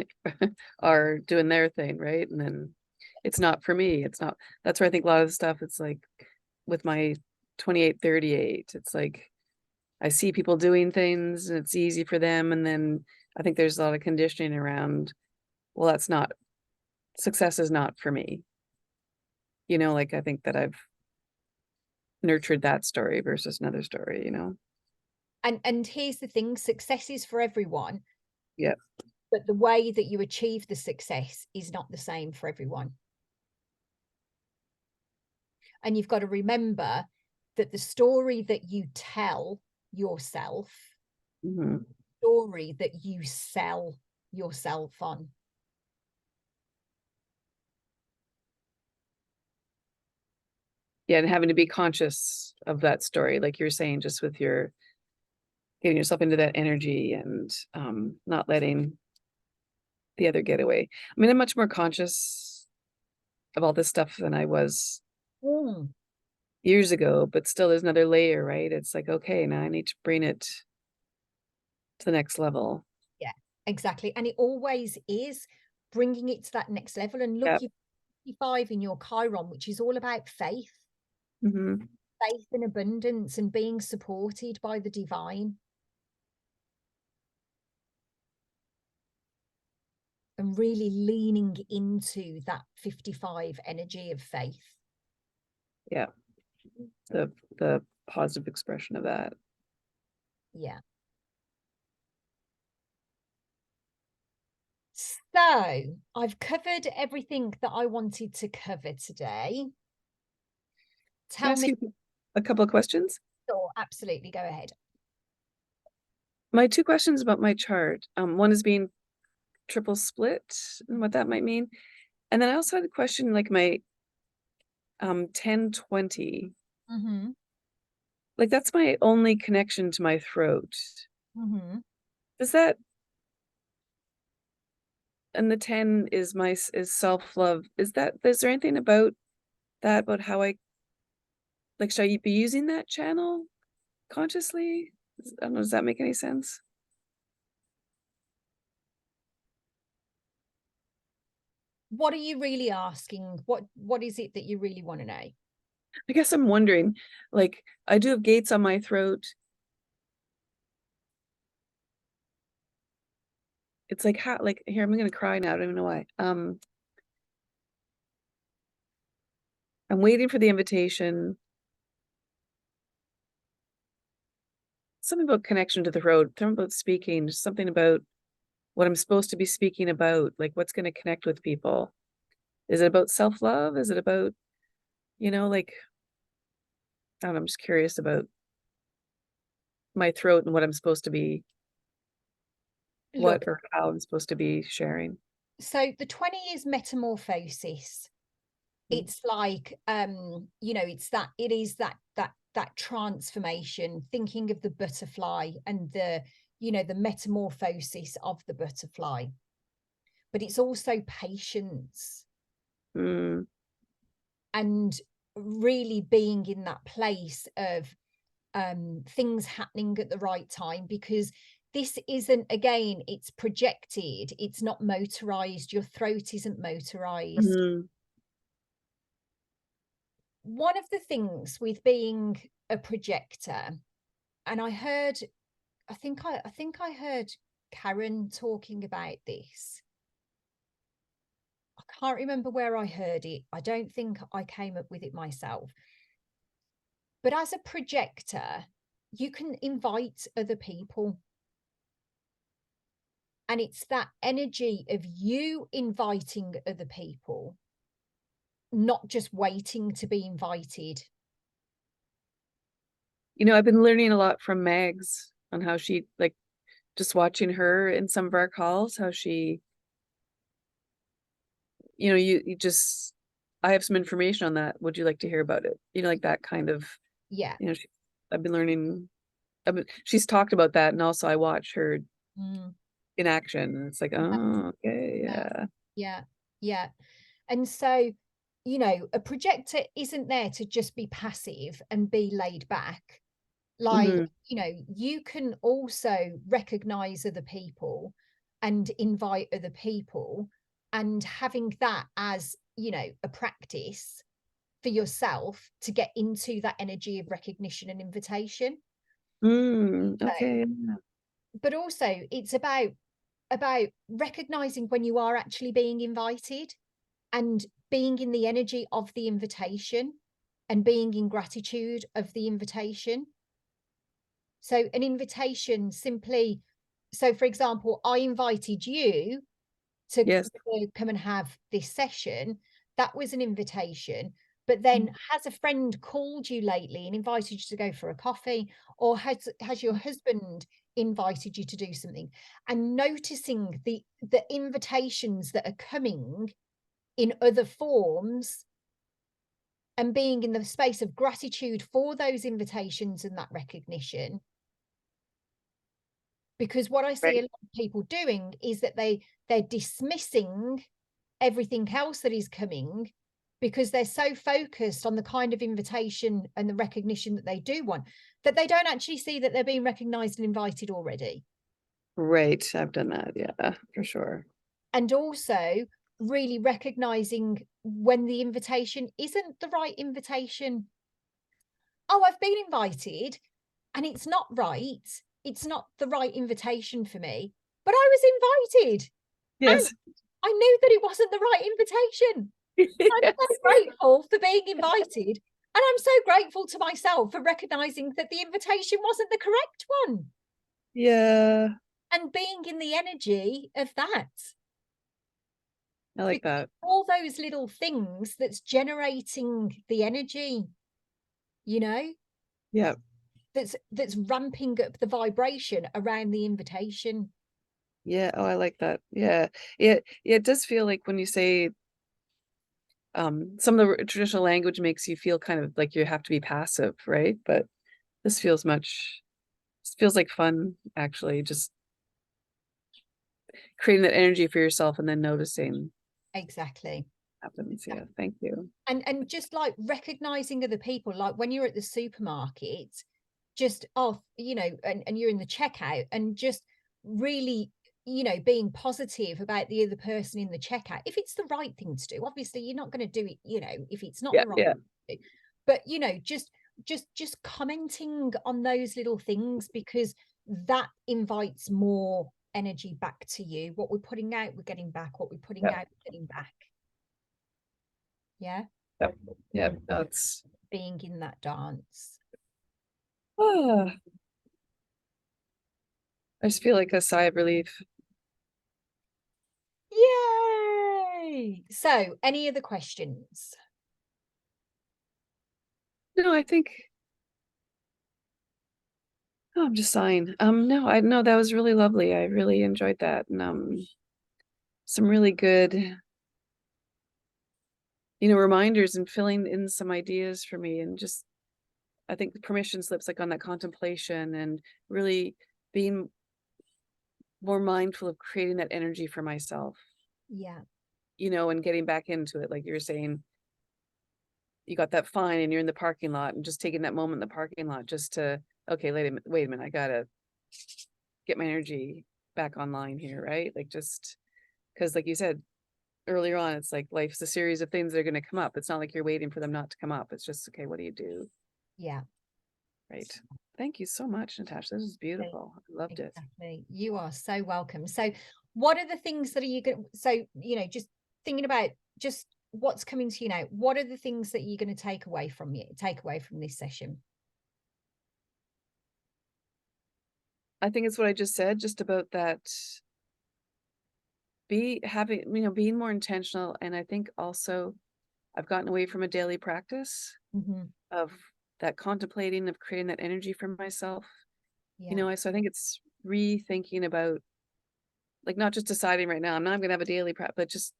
are doing their thing, right? And then it's not for me. It's not, that's where I think a lot of the stuff, it's like with my 2838, it's like I see people doing things and it's easy for them. And then I think there's a lot of conditioning around, well, that's not, success is not for me. You know, like I think that I've nurtured that story versus another story, you know? And here's the thing, success is for everyone. Yeah. But the way that you achieve the success is not the same for everyone. And you've got to remember that the story that you tell yourself, story that you sell yourself on. Yeah, and having to be conscious of that story, like you're saying, just with your getting yourself into that energy and not letting the other get away. I mean, I'm much more conscious of all this stuff than I was years ago, but still there's another layer, right? It's like, okay, now I need to bring it to the next level. Yeah, exactly. And it always is bringing it to that next level. And look, you're 55 in your Chiron, which is all about faith. Faith and abundance and being supported by the divine. And really leaning into that 55 energy of faith. Yeah. The positive expression of that. Yeah. So I've covered everything that I wanted to cover today. Tell me a couple of questions. Sure, absolutely, go ahead. My two questions about my chart. One is being triple split and what that might mean. And then I also had a question like my 1020. Like that's my only connection to my throat. Is that, and the 10 is self-love. Is there anything about that, about how I, like, should I be using that channel consciously? I don't know, does that make any sense? What are you really asking? What is it that you really want to know? I guess I'm wondering, like, I do have gates on my throat. It's like, how, like, here, I'm gonna cry now, I don't even know why. I'm waiting for the invitation. Something about connection to the road, something about speaking, something about what I'm supposed to be speaking about, like what's going to connect with people. Is it about self-love? Is it about, like, I don't know, I'm just curious about my throat and what I'm supposed to be, what or how I'm supposed to be sharing. So the 20 is metamorphosis. It's like it is that transformation, thinking of the butterfly and the metamorphosis of the butterfly. But it's also patience. And really being in that place of things happening at the right time, because this isn't, again, it's projected, it's not motorized. Your throat isn't motorized. One of the things with being a projector, and I think I heard Karen talking about this. I can't remember where I heard it. I don't think I came up with it myself. But as a projector, you can invite other people. And it's that energy of you inviting other people, not just waiting to be invited. I've been learning a lot from Megs on how she, like, just watching her in some of our calls, how she, you just, I have some information on that. Would you like to hear about it? Like that kind of, Yeah. I've been learning, she's talked about that. And also I watch her in action. And it's like, oh, okay. Yeah. And so, a projector isn't there to just be passive and be laid back. Like, you can also recognize other people and invite other people, and having that as, a practice for yourself to get into that energy of recognition and invitation. Okay. But also it's about recognizing when you are actually being invited and being in the energy of the invitation and being in gratitude of the invitation. So an invitation simply, so for example, I invited you to come and have this session. That was an invitation. But then has a friend called you lately and invited you to go for a coffee, or has your husband invited you to do something? And noticing the invitations that are coming in other forms, and being in the space of gratitude for those invitations and that recognition. Because what I see Right. a lot of people doing is that they're dismissing everything else that is coming, because they're so focused on the kind of invitation and the recognition that they do want, that they don't actually see that they're being recognized and invited already. Right. I've done that. Yeah, for sure. And also really recognizing when the invitation isn't the right invitation. Oh, I've been invited and it's not right. It's not the right invitation for me, but I was invited and Yes. I knew that it wasn't the right invitation. I'm Yes. so grateful for being invited. And I'm so grateful to myself for recognizing that the invitation wasn't the correct one, Yeah, and being in the energy of that. I like Because that. all those little things that's generating the energy, you know, Yeah. that's ramping up the vibration around the invitation. Yeah. Oh, I like that. Yeah. It does feel like when you say some of the traditional language makes you feel kind of like you have to be passive, right? But this feels like fun, actually, just creating that energy for yourself and then noticing Exactly. happens. Yeah. Thank you. And just like recognizing other people, like when you're at the supermarket, just off, you know, and you're in the checkout, and just really, you know, being positive about the other person in the checkout, if it's the right thing to do. Obviously you're not going to do it, you know, if it's not Yeah. the right Yeah. thing to do. But you know, just commenting on those little things, because that invites more energy back to you. What we're putting out, we're getting back. What we're putting Yeah. out, we're getting back. Yeah, Yeah. Yeah. That's being in that dance. ah, I just feel like a sigh of relief. Yay! So, any other questions? No, I think oh, I'm just sighing. No, I know that was really lovely. I really enjoyed that. And some really good, reminders and filling in some ideas for me, and just I think the permission slips like on that contemplation and really being more mindful of creating that energy for myself, Yeah, and getting back into it. Like you were saying, you got that fine and you're in the parking lot and just taking that moment in the parking lot just to, okay, wait a minute, I gotta get my energy back online here, right? Like just because like you said earlier on, it's like life's a series of things that are going to come up. It's not like you're waiting for them not to come up. It's just, okay, what do you do? yeah, Right. Thank you so much, Natasha. This is exactly. beautiful. I loved it. Exactly. You are so welcome. So, what are the things that are you going to, so, you know, just thinking about just what's coming to you now, what are the things that you're going to take away from this session? I think it's what I just said, just about that being more intentional. And I think also I've gotten away from a daily practice Mm-hmm. of that contemplating, of creating that energy for myself. Yeah, So I think it's rethinking about like not just deciding right now, I'm not gonna have a daily practice, but just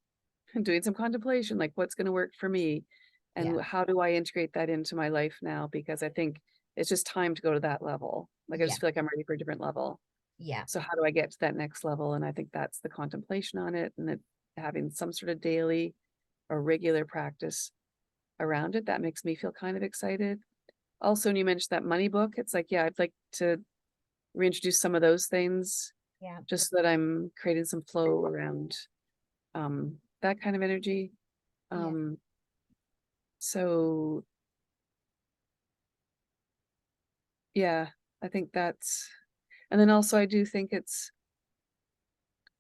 doing some contemplation, like what's gonna work for me yeah, and how do I integrate that into my life now? Because I think it's just time to go to that level. Like I yeah, just feel like I'm ready for a different level. yeah, So how do I get to that next level? And I think that's the contemplation on it, and having some sort of daily or regular practice around it that makes me feel kind of excited. Also, when you mentioned that money book, it's like, yeah, I'd like to reintroduce some of those things yeah, just so that I'm creating some flow around that kind of energy. yeah, Um, so yeah, I think that's, and then also I do think it's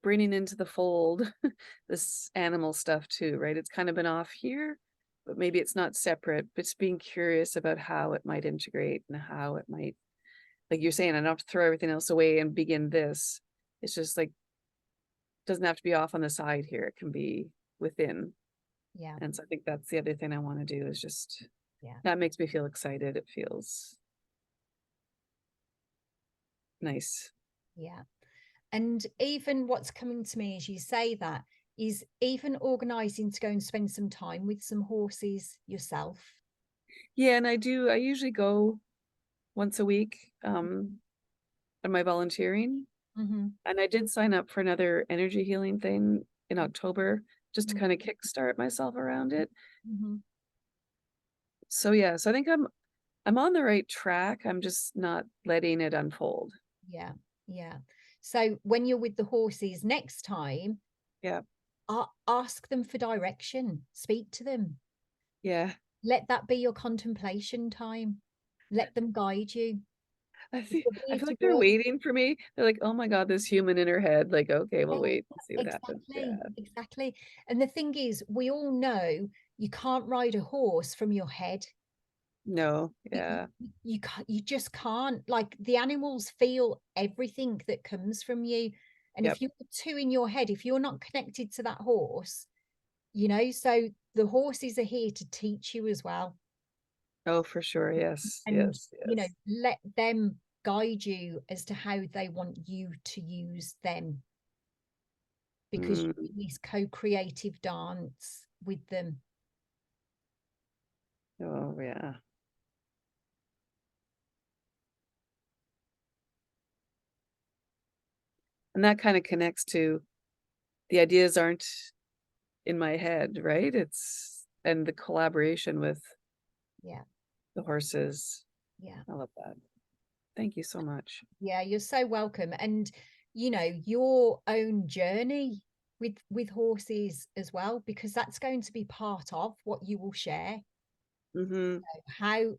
bringing into the fold this animal stuff too, right? It's kind of been off here, but maybe it's not separate, but it's being curious about how it might integrate and how it might, like you're saying, I don't have to throw everything else away and begin this. It's just like, doesn't have to be off on the side here. It can be within. Yeah. And so I think that's the other thing I want to do, is just, Yeah. that makes me feel excited. It feels nice. Yeah. And even what's coming to me as you say that is even organizing to go and spend some time with some horses yourself. Yeah, and I usually go once a week on my volunteering. Mm-hmm. And I did sign up for another energy healing thing in October, just to kind of kickstart myself around it. Mm-hmm. So yeah, so I think I'm on the right track. I'm just not letting it unfold. Yeah. Yeah. So when you're with the horses next time, Yeah. ask them for direction, speak to them. Yeah. Let that be your contemplation time. Let them guide you. I If see. you're I here feel to like they're work, waiting for me. They're like, oh my God, this human in her head. Like, okay, we'll yeah, wait and see what happens. exactly, Yeah. exactly. And the thing is, we all know you can't ride a horse from your head. No. You, Yeah. you can't, you just can't. Like the animals feel everything that comes from you. And Yep. if you're too in your head, if you're not connected to that horse, so the horses are here to teach you as well. Oh, for sure. Yes. And, Yes. Yes. let them guide you as to how they want you to use them, because you're Mm. in this co-creative dance with them. Oh, yeah. And that kind of connects to the ideas aren't in my head, right? And the collaboration with Yeah, the horses. yeah, I love that. Thank you so much. yeah. You're so welcome. And your own journey with horses as well, because that's going to be part of what you will share. Mm-hmm. How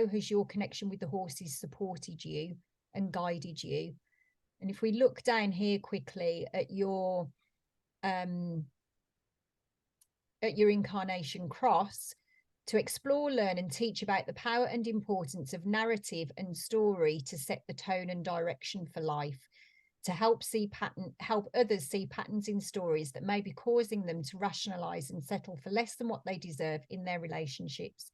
has your connection with the horses supported you and guided you? And if we look down here quickly um at your incarnation cross, to explore, learn, and teach about the power and importance of narrative and story to set the tone and direction for life, to help others see patterns in stories that may be causing them to rationalize and settle for less than what they deserve in their relationships,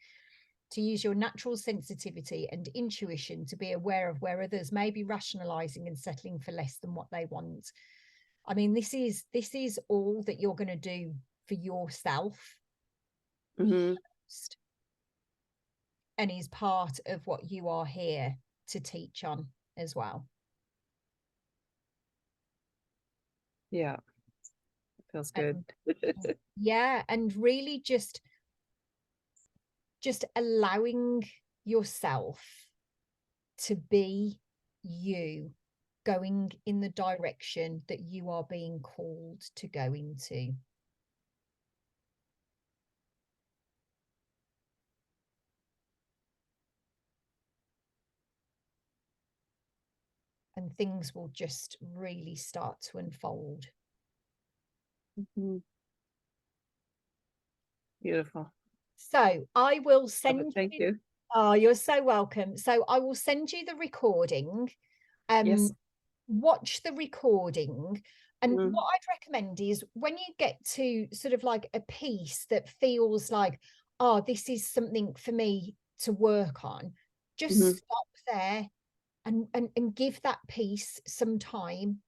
to use your natural sensitivity and intuition to be aware of where others may be rationalizing and settling for less than what they want. I mean, this is all that you're going to do for yourself Mm-hmm. first, and is part of what you are here to teach on as well. Yeah. Feels good. Yeah, and really just allowing yourself to be you, going in the direction that you are being called to go into. And things will just really start to unfold. Mm-hmm. Beautiful. So I will send Thank you. Oh, you're so welcome. So I will send you the recording. Yes. Watch the recording. And Mm-hmm. what I'd recommend is when you get to sort of like a piece that feels like, oh, this is something for me to work on, just stop there and give that piece some time.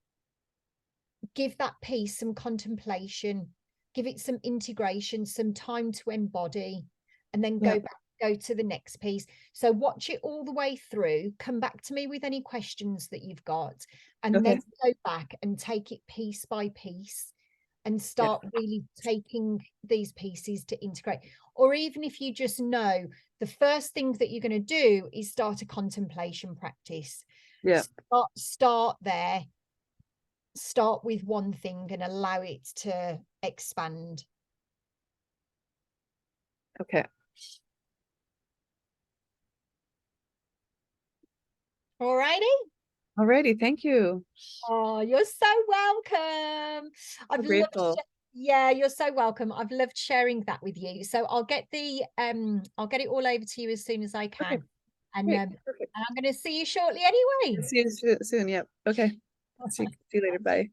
Give that piece some contemplation. Give it some integration, some time to embody, and then Yeah. go to the next piece. So watch it all the way through, come back to me with any questions that you've got, and Okay. then go back and take it piece by piece and Yeah. start really taking these pieces to integrate. Or even if you just know the first thing that you're going to do is start a contemplation practice. Yeah. Start there. Start with one thing and allow it to expand. Okay. All righty. Alrighty. Thank you. Oh, you're so welcome. So I've loved grateful. Yeah, you're so welcome. I've loved sharing that with you. So I'll get it all over to you as soon as I Okay. can. And Great. Perfect. I'm going to see you shortly anyway. See you soon. Yep. Okay. See you later. Bye.